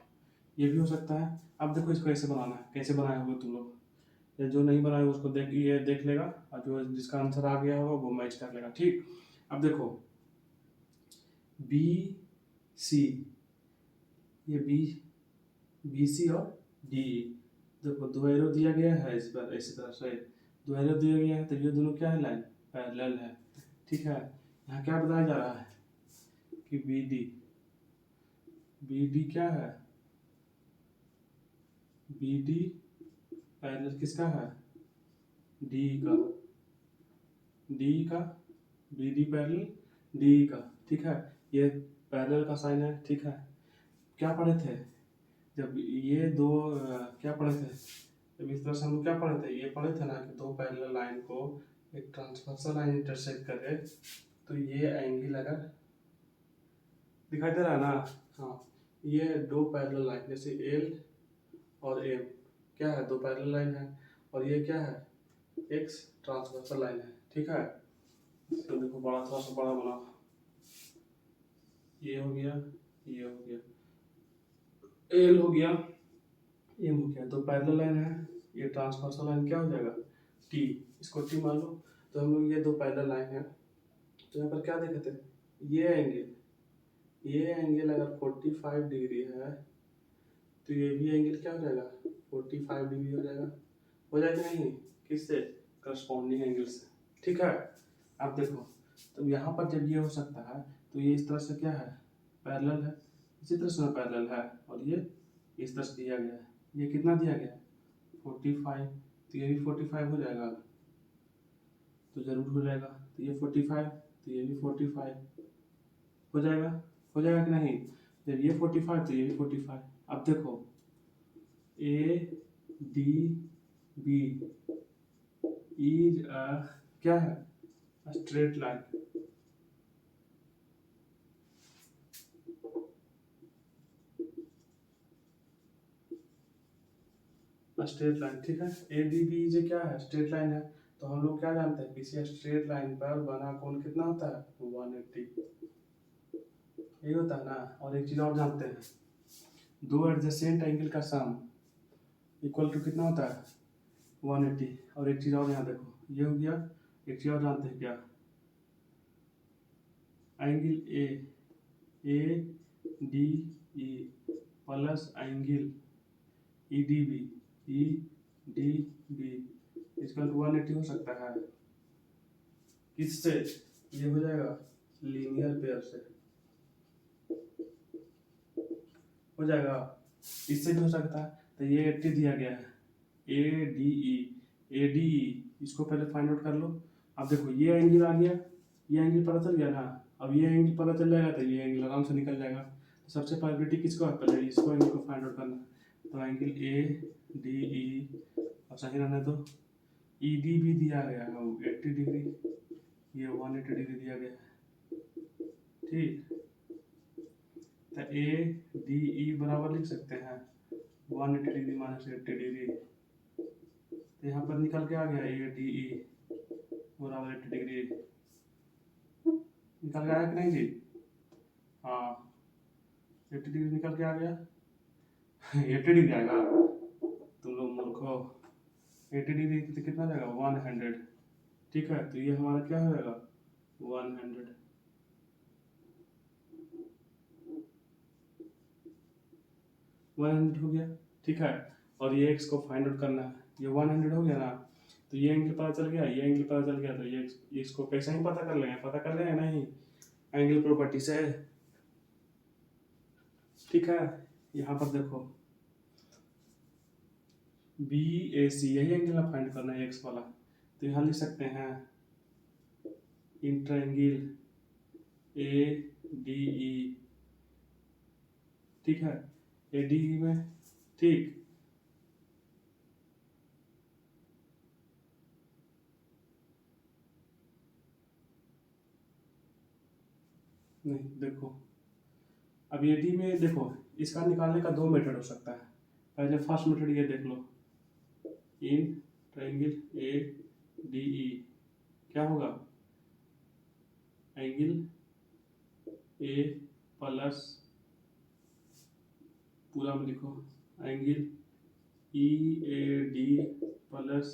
ये भी हो सकता है। अब देखो इसको ऐसे बनाना है, कैसे बनाए होगे तुम लोग, या जो नहीं बनाए उसको देख, ये देख लेगा, और जो जिसका आंसर आ गया होगा वो मैच कर लेगा, ठीक। अब देखो बी सी, ये बी सी और डी, देखो दो एरो दिया गया है इस पर, इसी तरह से दो एरो दिया गया है, तो ये दोनों क्या है, लाइन पैरेलल है, ठीक है। यहाँ क्या बताया जा रहा है कि बी डी क्या है, बी डी पैरेलल किसका है, डी का, डी का, बी डी पैरेलल डी का, ठीक है। ये पैरेलल का साइन है, ठीक है। क्या पढ़े थे जब ये दो क्या पढ़े थे, जब इस तरह से हम क्या पढ़े थे, ये पढ़े थे ना कि दो पैरेलल लाइन को एक ट्रांसवर्सल लाइन इंटरसेक्ट करे तो ये एंगल अगर दिखाई दे रहा है ना, हाँ, ये दो पैरेलल लाइन जैसे एल और एम क्या है, दो पैरेलल लाइन है, और ये क्या है, एक्स ट्रांसवर्सल लाइन है, ठीक है। तो देखो बड़ा, थोड़ा सा बड़ा बना, ये हो गया, ये हो गया, एल हो गया, एम हो गया, दो पैरेलल लाइन है, ये ट्रांसवर्सल लाइन क्या हो जाएगा, टी, इसको टी मान लो। तो हम लोग ये दो पैरेलल लाइन है, तो यहाँ पर क्या देखे थे, ये एंगल अगर 45 डिग्री है तो ये भी एंगल क्या हो जाएगा, 45 डिग्री हो जाएगा, हो जाएगा नहीं, किससे, करस्पॉन्डिंग एंगल से, ठीक है। अब देखो, तो यहाँ पर जब ये हो सकता है तो ये इस तरह से क्या है, पैरेलल है, इसी तरह से पैरेलल है, और ये इस तरह से दिया गया है, ये कितना दिया गया है 45, तो ये भी 45 हो जाएगा, तो जरूर हो जाएगा, तो ये 45, तो ये भी 45 हो जाएगा, हो जाएगा कि नहीं। जब ये 45 तो ये भी 45। अब देखो ए डी बी इज क्या है, स्ट्रेट लाइन, स्ट्रेट लाइन, ठीक है। ए डी बी इज क्या है, स्ट्रेट लाइन है, तो हम लोग क्या जानते हैं, किसी स्ट्रेट लाइन पर बना कोण कितना होता है, 180, यही होता है ना। और एक चीज़ और जानते हैं, दो एडजेसेंट एंगल का सम इक्वल टू कितना होता है, 180। और एक चीज़ और यहाँ देखो, ये हो गया। एक चीज़ और जानते हैं क्या, angle A D E plus angle E D B इसका 180 हो सकता है। किससे, ये हो जाएगा लीनियर पेयर से हो जाएगा, इससे भी हो सकता है। तो ये 80 दिया गया है, ए डी ई इसको पहले फाइंड आउट कर लो। अब देखो ये एंगल आ गया, ये एंगल पता चल गया ना। अब ये एंगल पता चल जाएगा तो ये एंगल आराम से निकल जाएगा। तो सबसे प्रायोरिटी किसको है, पहले इसको एंगल को फाइंड आउट करना। तो एंगल ए डी ई, अब सही रहने दो, ई डी भी दिया गया है 80 डिग्री, ये 180 डिग्री दिया गया है, ठीक। तो ए डी ई बराबर लिख सकते हैं 180 डिग्री माइनस 80 डिग्री। तो यहाँ पर निकल के आ गया ए डी ई बराबर 80 डिग्री, निकल के आया कि नहीं जी, हाँ 80 डिग्री निकल के आ गया। 80 डिग्री आएगा, तुम लोग मूर्ख हो। 80 डिग्री तो कितना जाएगा, 100, ठीक है। तो ये हमारा क्या हो जाएगा, 100। हो गया, ठीक है। और ये x को फाइंड आउट करना है, ये 100 हो गया ना। तो ये एंगल पता चल गया, ये एंगल पता चल गया। तो ये इसको कैसे ही पता कर लेंगे नहीं, एंगल प्रॉपर्टी से, ठीक है। यहाँ पर देखो बी ए सी, यही एंगल फाइंड करना है x वाला। तो यहाँ लिख सकते हैं इन ट्रायंगल ए डी ई, ठीक है, ए डी ई में, ठीक। नहीं देखो, अब ए डी में देखो, इसका निकालने का दो मेथड हो सकता है। पहले फर्स्ट मेथड ये देख लो, इन ट्रायंगल ए डी ई क्या होगा, एंगल ए प्लस, पूरा में लिखो, angle E A D plus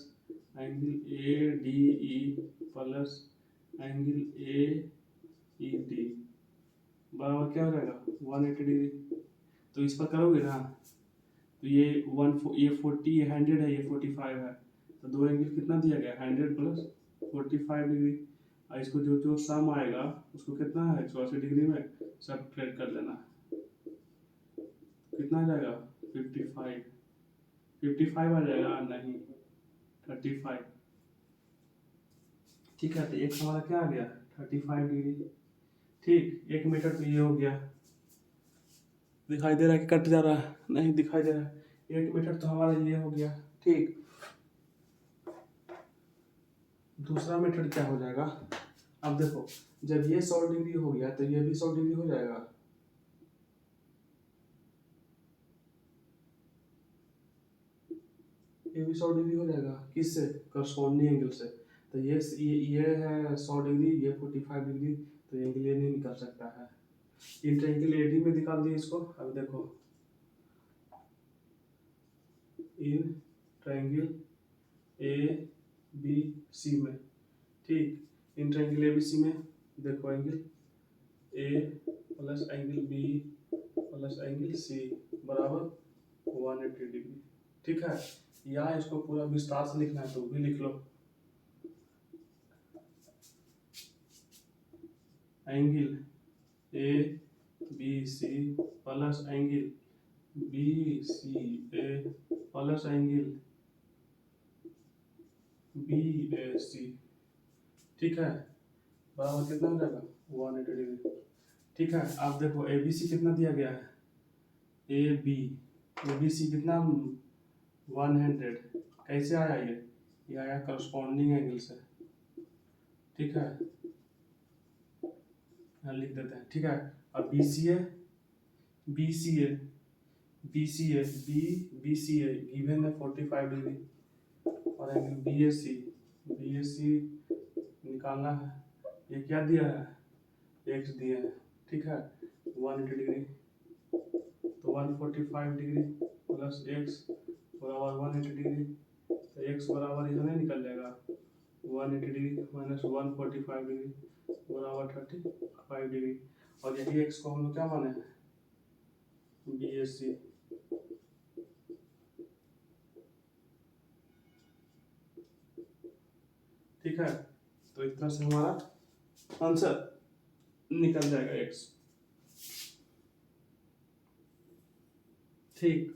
angle A D E plus angle A E D बराबर क्या हो जाएगा, 180 डिग्री। तो इस पर करोगे ना, तो ये 40, ये 100 है, ये 45 है। तो दो एंगल कितना दिया गया, 100 प्लस 45 डिग्री। और इसको जो जो सम आएगा उसको कितना है, 180 डिग्री में सब ट्रेड कर लेना। कितना आ जाएगा, 55 आ जाएगा, नहीं 35, ठीक है। तो एक हमारा क्या आ गया, 35 डिग्री, ठीक। एक मीटर तो ये हो गया, दिखाई दे रहा है कि कट जा रहा है, नहीं दिखाई दे रहा है। एक मीटर तो हमारा ये हो गया, ठीक। दूसरा मेथड क्या हो जाएगा, अब देखो जब ये 100 डिग्री हो गया तो ये भी 100 डिग्री हो जाएगा। ये भी 100 डिग्री हो जाएगा, किससे, करस्पॉन्डिंग एंगल से। तो ये है 100 डिग्री, ये 45 डिग्री, तो एंगल ये नहीं निकल सकता है। इन ट्रायंगल एडी में निकाल दिए इसको। अब देखो in triangle A B C में, ठीक। In triangle A B C में देखो angle A plus angle B plus angle C बराबर 180 डिग्री, ठीक है। या इसको पूरा विस्तार से लिखना है तो भी लिख लो, angle A B C plus angle B C A plus angle B A C, ठीक है, बराबर कितना हो जाएगा, 180 डिग्री, ठीक है। अब देखो ए बी सी कितना दिया गया है, ए बी सी कितना 100, कैसे आया ये आया करस्पॉन्डिंग एंगल से, ठीक है। यहाँ लिख देते हैं, ठीक है। अब बी सी ए गिवन है 45 डिग्री, और angle B A C B S C निकालना है। ये क्या दिया है, एक्स दिया है, ठीक है। 180 डिग्री, तो 145 डिग्री प्लस एक्स बराबर 180 डिग्री, तो एक्स बराबर यहाँ नहीं निकल जाएगा 180 डिग्री माइनस 145 डिग्री बराबर 35 डिग्री। और यही एक्स को हम लोग क्या माने हैं, बी एस सी। ठीक है, तो इस तरह से हमारा आंसर निकल जाएगा एक्स। ठीक,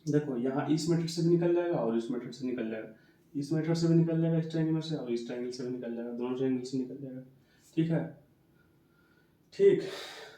देखो यहाँ इस मेथड से भी निकल जाएगा और इस मेथड से निकल जाएगा, इस मेथड से भी निकल जाएगा इस ट्रायंगल से, और इस ट्रायंगल से भी निकल जाएगा, दोनों ट्रायंगल से निकल जाएगा। ठीक है, ठीक।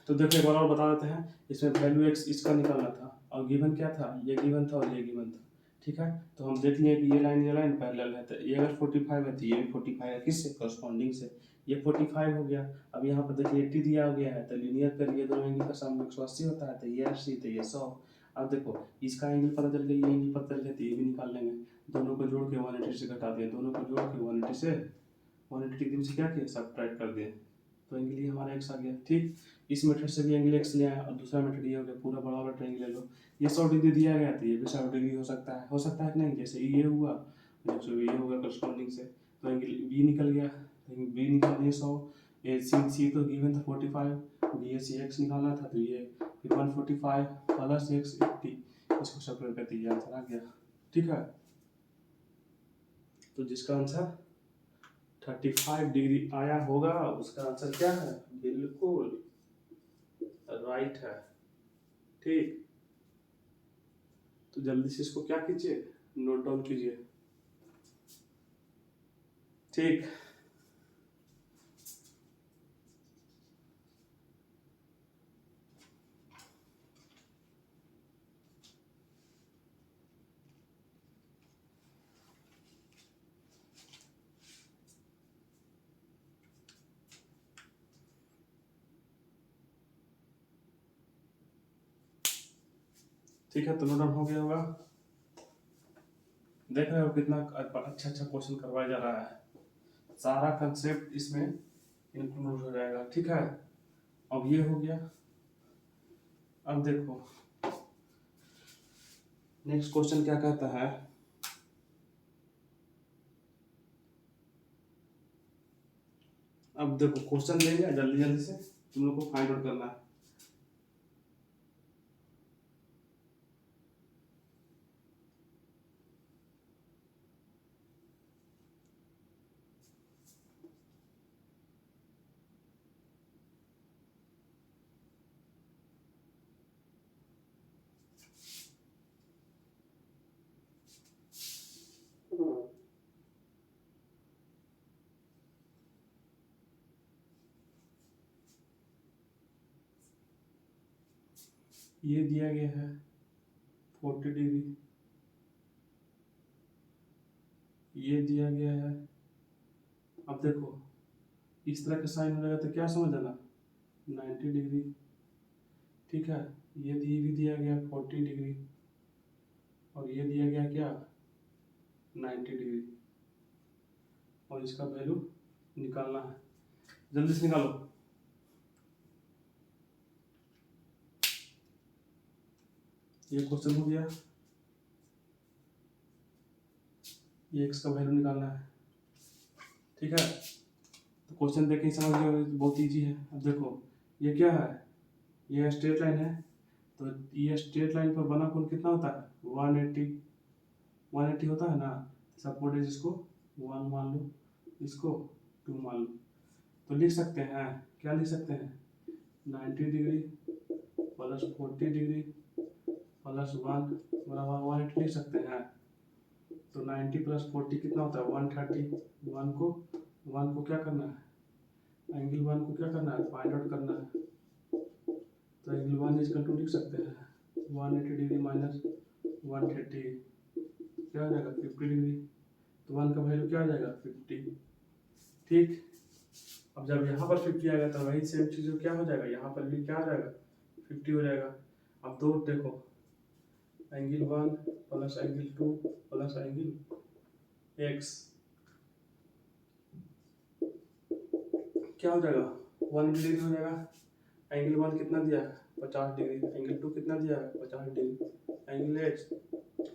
तो देखो एक बार और बता देते हैं, इसमें वैल्यू एक्स इसका निकालना था और गिवन क्या था, ये गिवन था और ये गिवन था। ठीक है, तो हम देख लिए कि ये लाइन पैरेलल है, तो ये अगर 45 है तो ये भी 45 है, किससे, कॉरस्पॉन्डिंग से। ये 45 हो गया। अब यहाँ पर देखिए 80 दिया गया है, तो लीनियर पर ये दोनों एंगल का सम 180 होता है, तो ये 80 तो ये 100। अब देखो इसका एंगल पता चल गया, ये एंगल पता चल गया, तो ये भी निकाल लेंगे। दोनों को जोड़ के 180 से घटा दिया, दोनों को जोड़ के 180 डिग्री से क्या किया, सब्ट्रैक्ट कर दिए, तो एंगल ये हमारा एक्स आ गया। ठीक, इस मेथड से भी एंगल एक्स ले आए, और दूसरा मेथड ये हो गया, पूरा बड़ा वाला ट्रायंगल ले लो। ये 100 डिग्री दिया गया, तो ये भी 100 डिग्री हो सकता है कि नहीं, जैसे ये हुआ, जैसे ये होगा करस्पॉन्डिंग से, तो एंगल बी निकल गया, तो बी निकाल दिए 100। ए सी तो गिवन था 45, बी ए सी एक्स निकालना था, तो ये फिर 145 प्लस एक्स 80, इसको सेपरेट कर दिया, आंसर आ गया। ठीक है, तो जिसका आंसर 35 डिग्री आया होगा उसका आंसर क्या है, बिल्कुल राइट है। ठीक, तो जल्दी से इसको क्या कीजिए, नोट डाउन कीजिए। ठीक, ठीक है, तो नोट डाउन हो गया होगा। देख रहे हो कितना अच्छा अच्छा क्वेश्चन करवाया जा रहा है, सारा कंसेप्ट इसमें इंक्लूड हो जाएगा। ठीक है, अब ये हो गया। अब देखो नेक्स्ट क्वेश्चन क्या कहता है, अब देखो क्वेश्चन ले लिया, जल्दी जल्दी से तुम लोग को फाइंड आउट करना है। ये दिया गया है 40 डिग्री, ये दिया गया है। अब देखो इस तरह का साइन हो जाएगा तो क्या समझ आना, 90 डिग्री। ठीक है, ये भी दिया गया 40 डिग्री, और ये दिया गया क्या, 90 डिग्री, और इसका वैल्यू निकालना है, जल्दी से निकालो। ये क्वेश्चन हो गया, ये एक्स का वैल्यू निकालना है। ठीक है, तो क्वेश्चन देख के ही समझ गए, बहुत इजी है। अब देखो ये क्या है, ये स्ट्रेट लाइन है, तो ये स्ट्रेट लाइन पर बना कोण कितना होता है, 180 होता है ना। सपोज इसको 1 मान लो, इसको 2 मान लो, तो लिख सकते हैं, क्या लिख सकते हैं, 90 डिग्री प्लस 40 डिग्री प्लस 1 बराबर 180 लिख सकते हैं। तो 90 प्लस 40 कितना होता है, 130। 1 को क्या करना है, एंगल 1 को क्या करना है, फाइंड आउट करना है। तो एंगल 1 इज टू लिख सकते हैं 180 डिग्री माइनस 130, क्या हो जाएगा 50 डिग्री। तो 1 का वैल्यू क्या आ जाएगा, 50। ठीक, अब जब यहाँ पर 50 आएगा तो वही सेम चीज़ क्या हो जाएगा, यहाँ पर भी क्या हो जाएगा, 50 हो जाएगा। अब दो देखो, angle 1 plus angle 2 plus angle x, क्या हो जाएगा, 180 डिग्री हो जाएगा। एंगल 1 कितना दिया है, 50 डिग्री। एंगल 2 कितना दिया है, 50 डिग्री। एंगल एच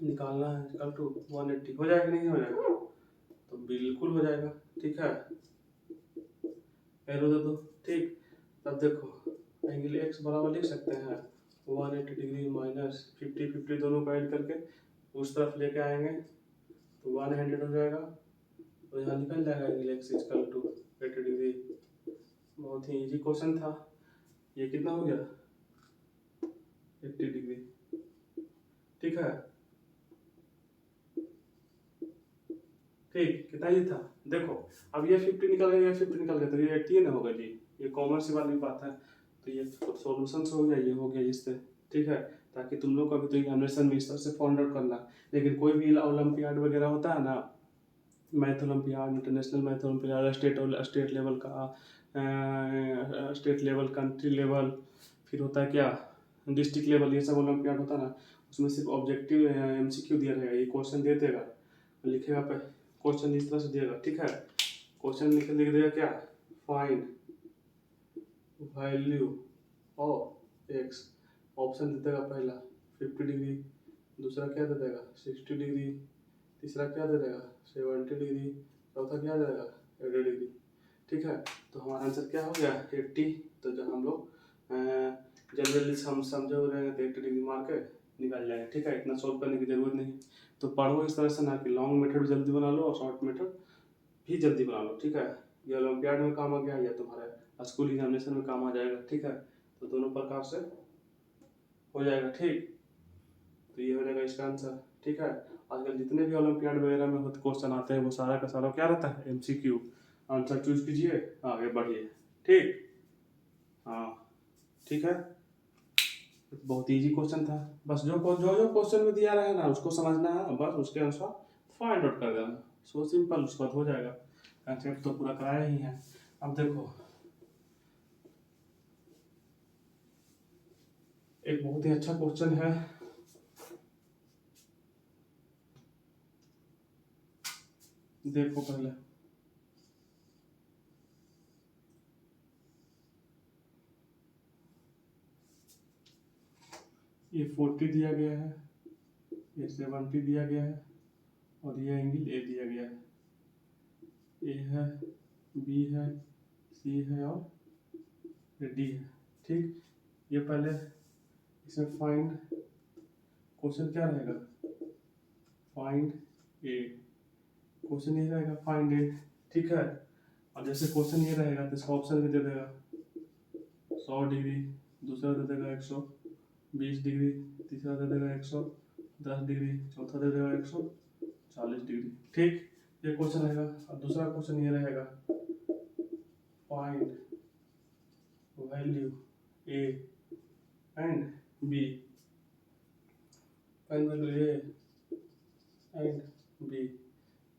निकालना है, इक्वल टू 180। हो जाएगा नहीं हो जाएगा, तो बिल्कुल हो जाएगा। ठीक है, एरो दे दो। ठीक, तब देखो एंगल एक्स बराबर लिख सकते हैं 180 डिग्री माइनस 50, 50 दोनों को ऐड करके उस तरफ लेके आएंगे तो 100 हो जाएगा, तो यहाँ निकल जाएगा angle x equal to 80 degree. बहुत ही इजी क्वेश्चन था। ये कितना हो गया, 80 डिग्री। ठीक है, ठीक, कितना ये था। देखो अब ये 50 निकल गया, ये 50 निकल गया, तो ये 80 ना होगा जी, ये कॉमन सी वाली बात है। तो ये सॉल्यूशन हो गया, ये हो गया इससे। ठीक है, ताकि तुम लोग को अभी तो एग्जामिनेशन में इस तरह से फाइंड आउट करना। लेकिन कोई भी ओलंपियाड वगैरह होता है ना, math olympiad, international math olympiad, state level का, स्टेट लेवल, कंट्री लेवल, फिर होता है क्या डिस्ट्रिक्ट लेवल, ये सब ओलंपियाड होता है ना, उसमें सिर्फ ऑब्जेक्टिव एमसीक्यू दिया रहेगा। ये क्वेश्चन दे देगा, लिखेगा पे क्वेश्चन इस तरह से देगा। ठीक है, क्वेश्चन लिख देगा क्या, find value of X. Option दे देगा पहला 50 डिग्री, दूसरा क्या दे देगा 60 डिग्री, तीसरा क्या दे देगा 70 डिग्री, चौथा क्या दे देगा 80 डिग्री। ठीक है, तो हमारा आंसर क्या हो गया 80। तो जब हम लोग जनरली हम समझे हो रहेंगे तो 80 डिग्री मार के निकल जाएंगे। ठीक है, इतना सॉल्व करने की जरूरत नहीं। तो पढ़ो इस तरह से ना कि लॉन्ग मेथड जल्दी बना लो और शॉर्ट मेथड भी जल्दी बना लो। ठीक है, ये ओलंपियाड में काम आ गया या तुम्हारे स्कूल एग्जामिनेशन में काम आ जाएगा। ठीक है, तो दोनों प्रकार से हो जाएगा। ठीक, तो ये हो जाएगा इसका आंसर। ठीक है, आजकल जितने भी ओलंपियाड वगैरह में क्वेश्चन आते हैं वो सारा का सारा क्या रहता है, एमसीक्यू। आंसर चूज कीजिए, आगे बढ़िए। ठीक, हाँ ठीक है, बहुत इजी क्वेश्चन था। बस जो जो जो क्वेश्चन में दिया रहे ना उसको समझना है, बस उसके अनुसार फाइंड आउट कर देना। सो सिंपल, उसके बाद हो जाएगा। कंसेप्ट तो पूरा कराया ही है। अब देखो एक बहुत ही अच्छा क्वेश्चन है, देखो पहले। ये 40 दिया गया है, ये 70 दिया गया है, और ये एंगल ए दिया गया है। ए है, बी है, सी है और डी है। ठीक, ये पहले इसमें फाइंड, क्वेश्चन क्या रहेगा, फाइंड ए। क्वेश्चन ये रहेगा फाइंड ए। ठीक है, और जैसे क्वेश्चन ये रहेगा तो इसका ऑप्शन भी दे देगा 100 डिग्री, दूसरा दे देगा 120 डिग्री, तीसरा दे देगा 110 डिग्री, चौथा दे देगा 140 डिग्री। ठीक, ये क्वेश्चन रहेगा। और दूसरा क्वेश्चन ये रहेगा find value a and b, find value a and b.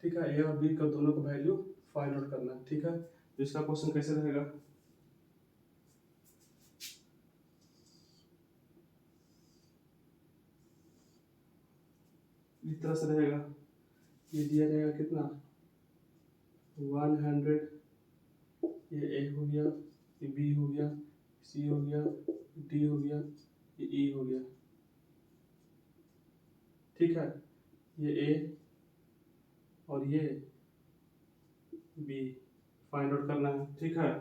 ठीक है, ए और बी का दोनों का वैल्यू फाइंड आउट करना है। ठीक है, तो इसका क्वेश्चन कैसे रहेगा, इस तरह से रहेगा। ये दिया जाएगा कितना 100, ये ए हो गया, ये बी हो गया, सी हो गया, डी हो गया, ये ई हो गया। ठीक है, ये ए और ये बी फाइंड आउट करना है। ठीक है,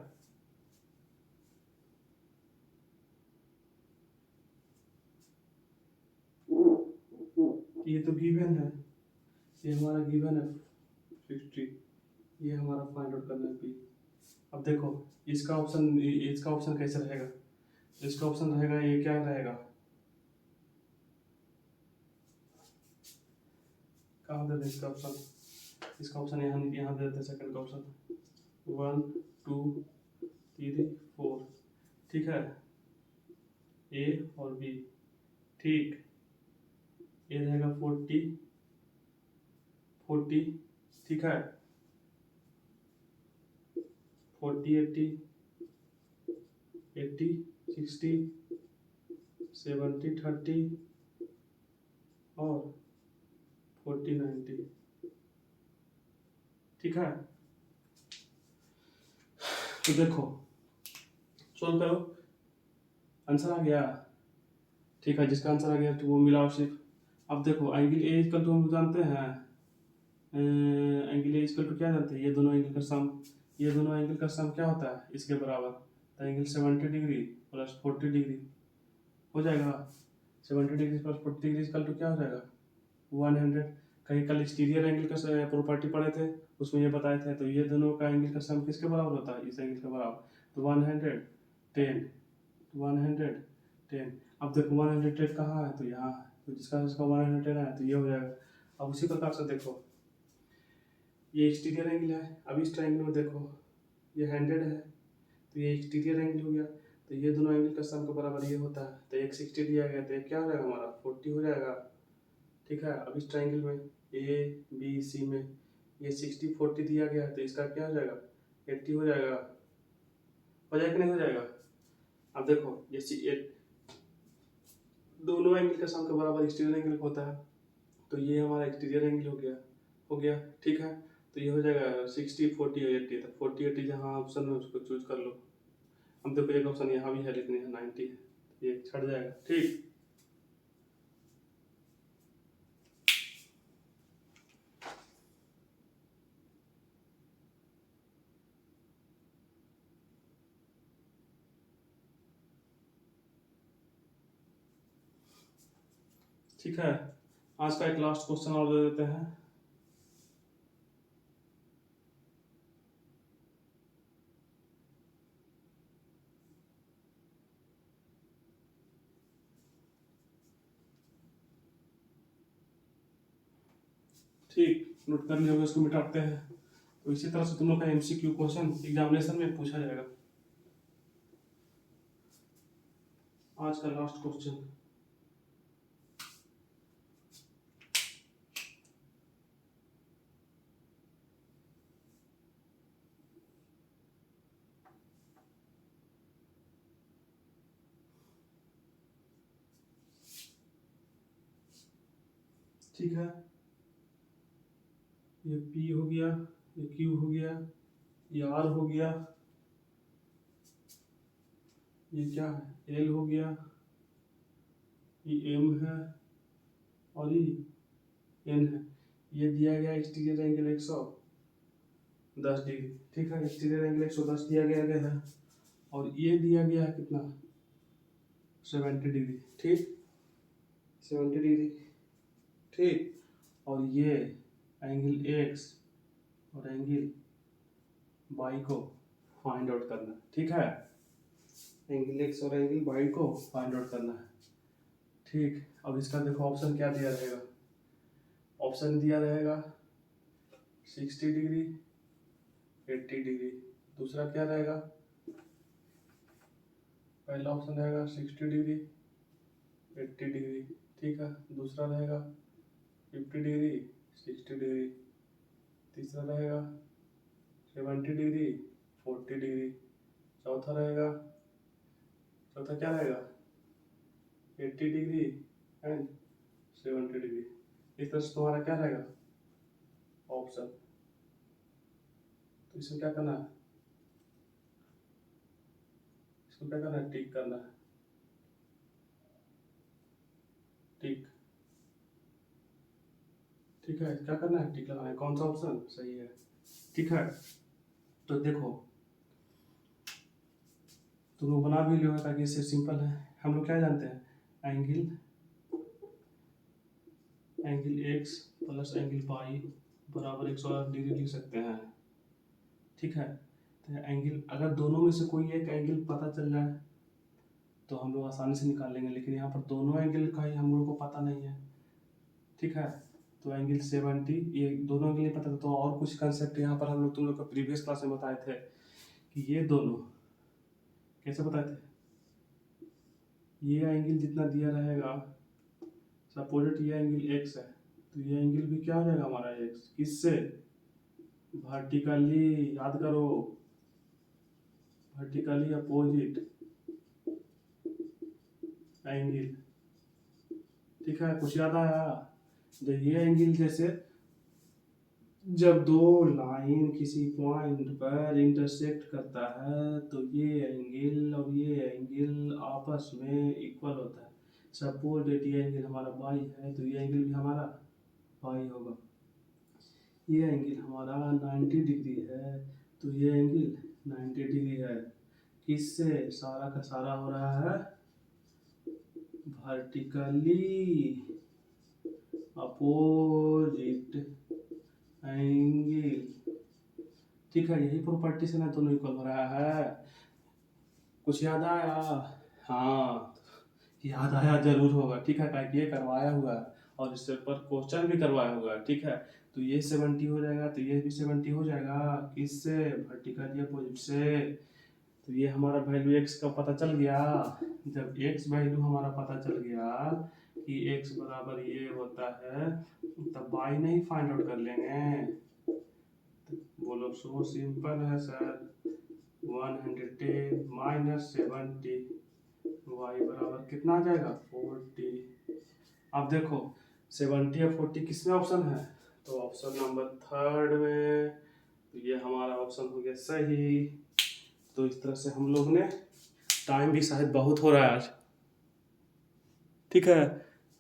ये तो गिवन है, ये हमारा गिवन है 60, ये हमारा फाइंड आउट करना है बी। अब देखो इसका ऑप्शन कैसे रहेगा, इसका ऑप्शन रहेगा ये क्या रहेगा, कहाँ दे दें इसका ऑप्शन, इसका ऑप्शन यहाँ दे देते सेकंड का ऑप्शन 1 2 3 4। ठीक है, ए और बी। ठीक, ए रहेगा 40 40। ठीक है, 40 80 80 60 70 30 और 40 90। ठीक है, तो देखो सोल्व करो, आंसर आ गया। ठीक है, जिसका आंसर आ गया तो वो मिलाओ सिर्फ। अब देखो एंगल ए इक्वल टू हम जानते हैं, एंगल ए इक्वल टू क्या जानते हैं, ये दोनों एंगल का सम, ये दोनों एंगल का सम क्या होता है इसके बराबर, तो एंगल 70 डिग्री प्लस 40 डिग्री हो जाएगा। 70 degree plus 40 degree equal to क्या हो जाएगा 100। कहीं कल एक्सटीरियर एंगल का प्रॉपर्टी पढ़े थे, उसमें ये बताए थे, तो ये दोनों का एंगल का सम किसके बराबर होता है, इस एंगल के बराबर, तो 110, 110। अब देखो 110 कहाँ है, तो यहाँ है, तो जिसका जिसका 110 है तो ये हो जाएगा। अब उसी प्रकार से देखो ये एक्सटीरियर एंगल है, अब इस ट्रायंगल में देखो ये 100 है, तो ये एक्सटीरियर एंगल हो गया, तो ये दोनों एंगल का सम के बराबर ये होता है, तो एक 60 दिया गया, तो एक क्या हो जाएगा हमारा 40 हो जाएगा। ठीक है, अब इस ट्रायंगल में ए बी सी में ये 60 40 दिया गया है, तो इसका क्या हो जाएगा 80 हो जाएगा। हो जाएगा कि नहीं हो जाएगा। अब देखो ये दोनों एंगल का सम के बराबर एक्सटीरियर एंगल होता है, तो ये हमारा एक्सटीरियर एंगल हो गया, हो गया। ठीक है, तो ये हो जाएगा 60 40 और 80, तो 40 80 जहाँ ऑप्शन में उसको चूज कर लो। अब देखो एक ऑप्शन यहाँ भी है लेकिन यहाँ 90 है, तो ये छट जाएगा। ठीक, ठीक है, आज का एक लास्ट क्वेश्चन और दे देते हैं। ठीक, नोट कर लिया होगा, इसको मिटाते हैं। तो इसी तरह से तुम लोग का एमसीक्यू क्वेश्चन एग्जामिनेशन में पूछा जाएगा। आज का लास्ट क्वेश्चन, ठीक है, ये P हो गया, ये Q हो गया, ये R हो गया, ये क्या है L हो गया, ये M है और ये N है। ये दिया गया एक्सटीरियर एंगल 110 डिग्री। ठीक है, एक्सटीरियर एंगल 110 दिया गया है, और ये दिया गया है कितना 70 डिग्री। ठीक, 70 डिग्री। ठीक, और ये एंगल एक्स और एंगल वाई को फाइंड आउट करना है। ठीक है, एंगल एक्स और एंगल वाई को फाइंड आउट करना है। ठीक, अब इसका देखो ऑप्शन क्या दिया रहेगा, ऑप्शन दिया रहेगा 60 डिग्री 80 डिग्री। दूसरा क्या रहेगा, पहला ऑप्शन रहेगा 60 डिग्री 80 डिग्री। ठीक है, दूसरा रहेगा 50 डिग्री 60 डिग्री। तीसरा रहेगा 70 डिग्री 40 डिग्री। चौथा रहेगा, चौथा क्या रहेगा 80 डिग्री एंड 70 डिग्री। इस तरह से तुम्हारा क्या रहेगा ऑप्शन। तो इसमें क्या करना है, इसको क्या करना है टिक करना है। टिक, ठीक है, क्या करना है टिक लगाना है, कौन सा ऑप्शन सही है। ठीक है, तो देखो तुम लोग बना भी लियो ताकि इससे सिंपल है। हम लोग क्या जानते हैं angle, angle x plus angle pi बराबर 180 डिग्री लिख सकते हैं। ठीक है, तो एंगल अगर दोनों में से कोई एक एंगल पता चल जाए तो हम लोग आसानी से निकाल लेंगे, लेकिन यहाँ पर दोनों एंगल का ही हम लोग को पता नहीं है। ठीक है, तो एंगल 70, ये दोनों एंगल नहीं पता था, तो और कुछ कंसेप्ट यहाँ पर हम लोग तुम लोग को प्रीवियस क्लास में बताए थे कि ये दोनों कैसे बताए थे। ये एंगल जितना दिया रहेगा, सपोजिट ये एंगल एक्स है, तो ये एंगल भी क्या हो जाएगा हमारा एक्स, किससे वर्टिकली, याद करो वर्टिकली अपोजिट एंगल। ठीक है, कुछ याद आया, जब ये एंगल जैसे जब दो लाइन किसी पॉइंट पर इंटरसेक्ट करता है तो ये एंगल और ये एंगल आपस में इक्वल होता है। सपोज डेट ये एंगल हमारा बाई है तो ये एंगल भी हमारा बाई होगा। ये एंगल हमारा 90 डिग्री है तो ये एंगल 90 डिग्री है। किससे? सारा का सारा हो रहा है वर्टिकली अपोजिट एंगल। ठीक है, यही प्रॉपर्टी से ना दोनों इक्वल हो रहा है। कुछ याद आया? हाँ, याद आया जरूर होगा। ठीक है, क्या ये करवाया हुआ है और इससे ऊपर क्वेश्चन भी करवाया हुआ है। ठीक है, तो ये 70 हो जाएगा तो ये भी 70 हो जाएगा। किससे? वर्टिकली अपोजिट से। तो ये हमारा वैल्यू एक्स का पता चल गया। जब एक्स वैल्यू हमारा पता चल गया कि एक्स बराबर ये होता है तब वाई नहीं फाइंड आउट कर लेंगे। बोलो, सो सिंपल है सर। 110 माइनस 70 वाई बराबर कितना आ जाएगा? 40। अब देखो 70 और 40 किस में ऑप्शन है? तो ऑप्शन नंबर थर्ड में। तो ये हमारा ऑप्शन हो गया सही। तो इस तरह से हम लोग ने, टाइम भी शायद बहुत हो रहा है आज। ठीक है,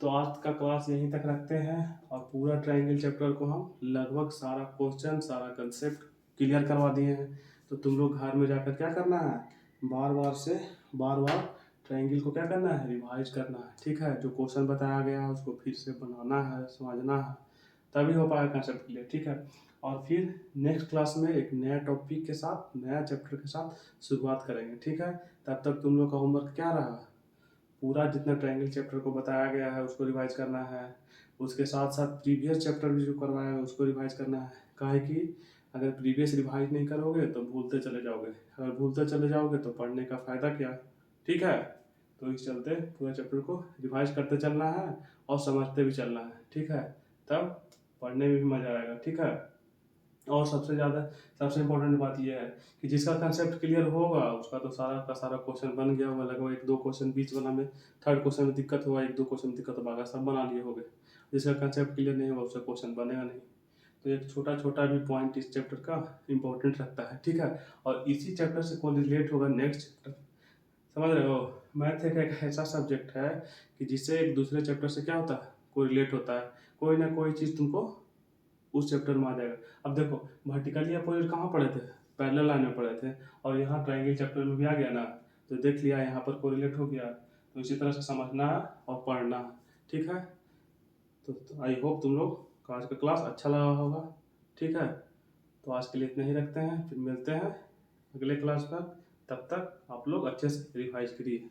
तो आज का क्लास यहीं तक रखते हैं और पूरा ट्रायंगल चैप्टर को हम लगभग सारा क्वेश्चन सारा कंसेप्ट क्लियर करवा दिए हैं। तो तुम लोग घर में जाकर क्या करना है, बार बार ट्रायंगल को क्या करना है, रिवाइज करना है। ठीक है, जो क्वेश्चन बताया गया है उसको फिर से बनाना है, समझना है, तभी हो पाएगा कंसेप्ट क्लियर। ठीक है, और फिर नेक्स्ट क्लास में एक नया टॉपिक के साथ, नया चैप्टर के साथ शुरुआत करेंगे। ठीक है, तब तक तुम लोग का होमवर्क क्या रहा? पूरा जितना ट्रायंगल चैप्टर को बताया गया है उसको रिवाइज करना है। उसके साथ साथ प्रीवियस चैप्टर भी जो करवाया है उसको रिवाइज करना है। काहे कि अगर प्रीवियस रिवाइज नहीं करोगे तो भूलते चले जाओगे, अगर भूलते चले जाओगे तो पढ़ने का फ़ायदा क्या। ठीक है, तो इस चलते पूरा चैप्टर को रिवाइज करते चलना है और समझते भी चलना है। ठीक है, तब पढ़ने में भी मज़ा आएगा। ठीक है, और सबसे इम्पोर्टेंट बात यह है कि जिसका कंसेप्ट क्लियर होगा उसका तो सारा का सारा क्वेश्चन बन गया होगा। लगभग एक दो क्वेश्चन बीच वाला में, थर्ड क्वेश्चन में दिक्कत हुआ, एक दो क्वेश्चन में दिक्कत होगा, सब बना लिए होंगे। जिसका कंसेप्ट क्लियर नहीं होगा उसका क्वेश्चन बनेगा नहीं। तो एक छोटा छोटा भी पॉइंट इस चैप्टर का इम्पोर्टेंट रखता है। ठीक है, और इसी चैप्टर से कोई रिलेट होगा नेक्स्ट चैप्टर। समझ रहे हो? मैथ एक ऐसा सब्जेक्ट है कि जिससे एक दूसरे चैप्टर से क्या होता है, कोई रिलेट होता है। कोई ना कोई चीज़ तुमको उस चैप्टर में आ जाएगा। अब देखो, वर्टिकली अपोजिट कहाँ पढ़े थे? पैरेलल लाइन में पढ़े थे, और यहाँ ट्रायंगल चैप्टर में भी आ गया ना, तो देख लिया यहाँ पर कोरिलेट हो गया। तो इसी तरह से समझना है और पढ़ना है। ठीक है, तो आई होप तुम लोग का आज का क्लास अच्छा लगा होगा। ठीक है, तो आज के लिए इतना ही रखते हैं, फिर मिलते हैं अगले क्लास पर। तब तक आप लोग अच्छे से रिवाइज करिए।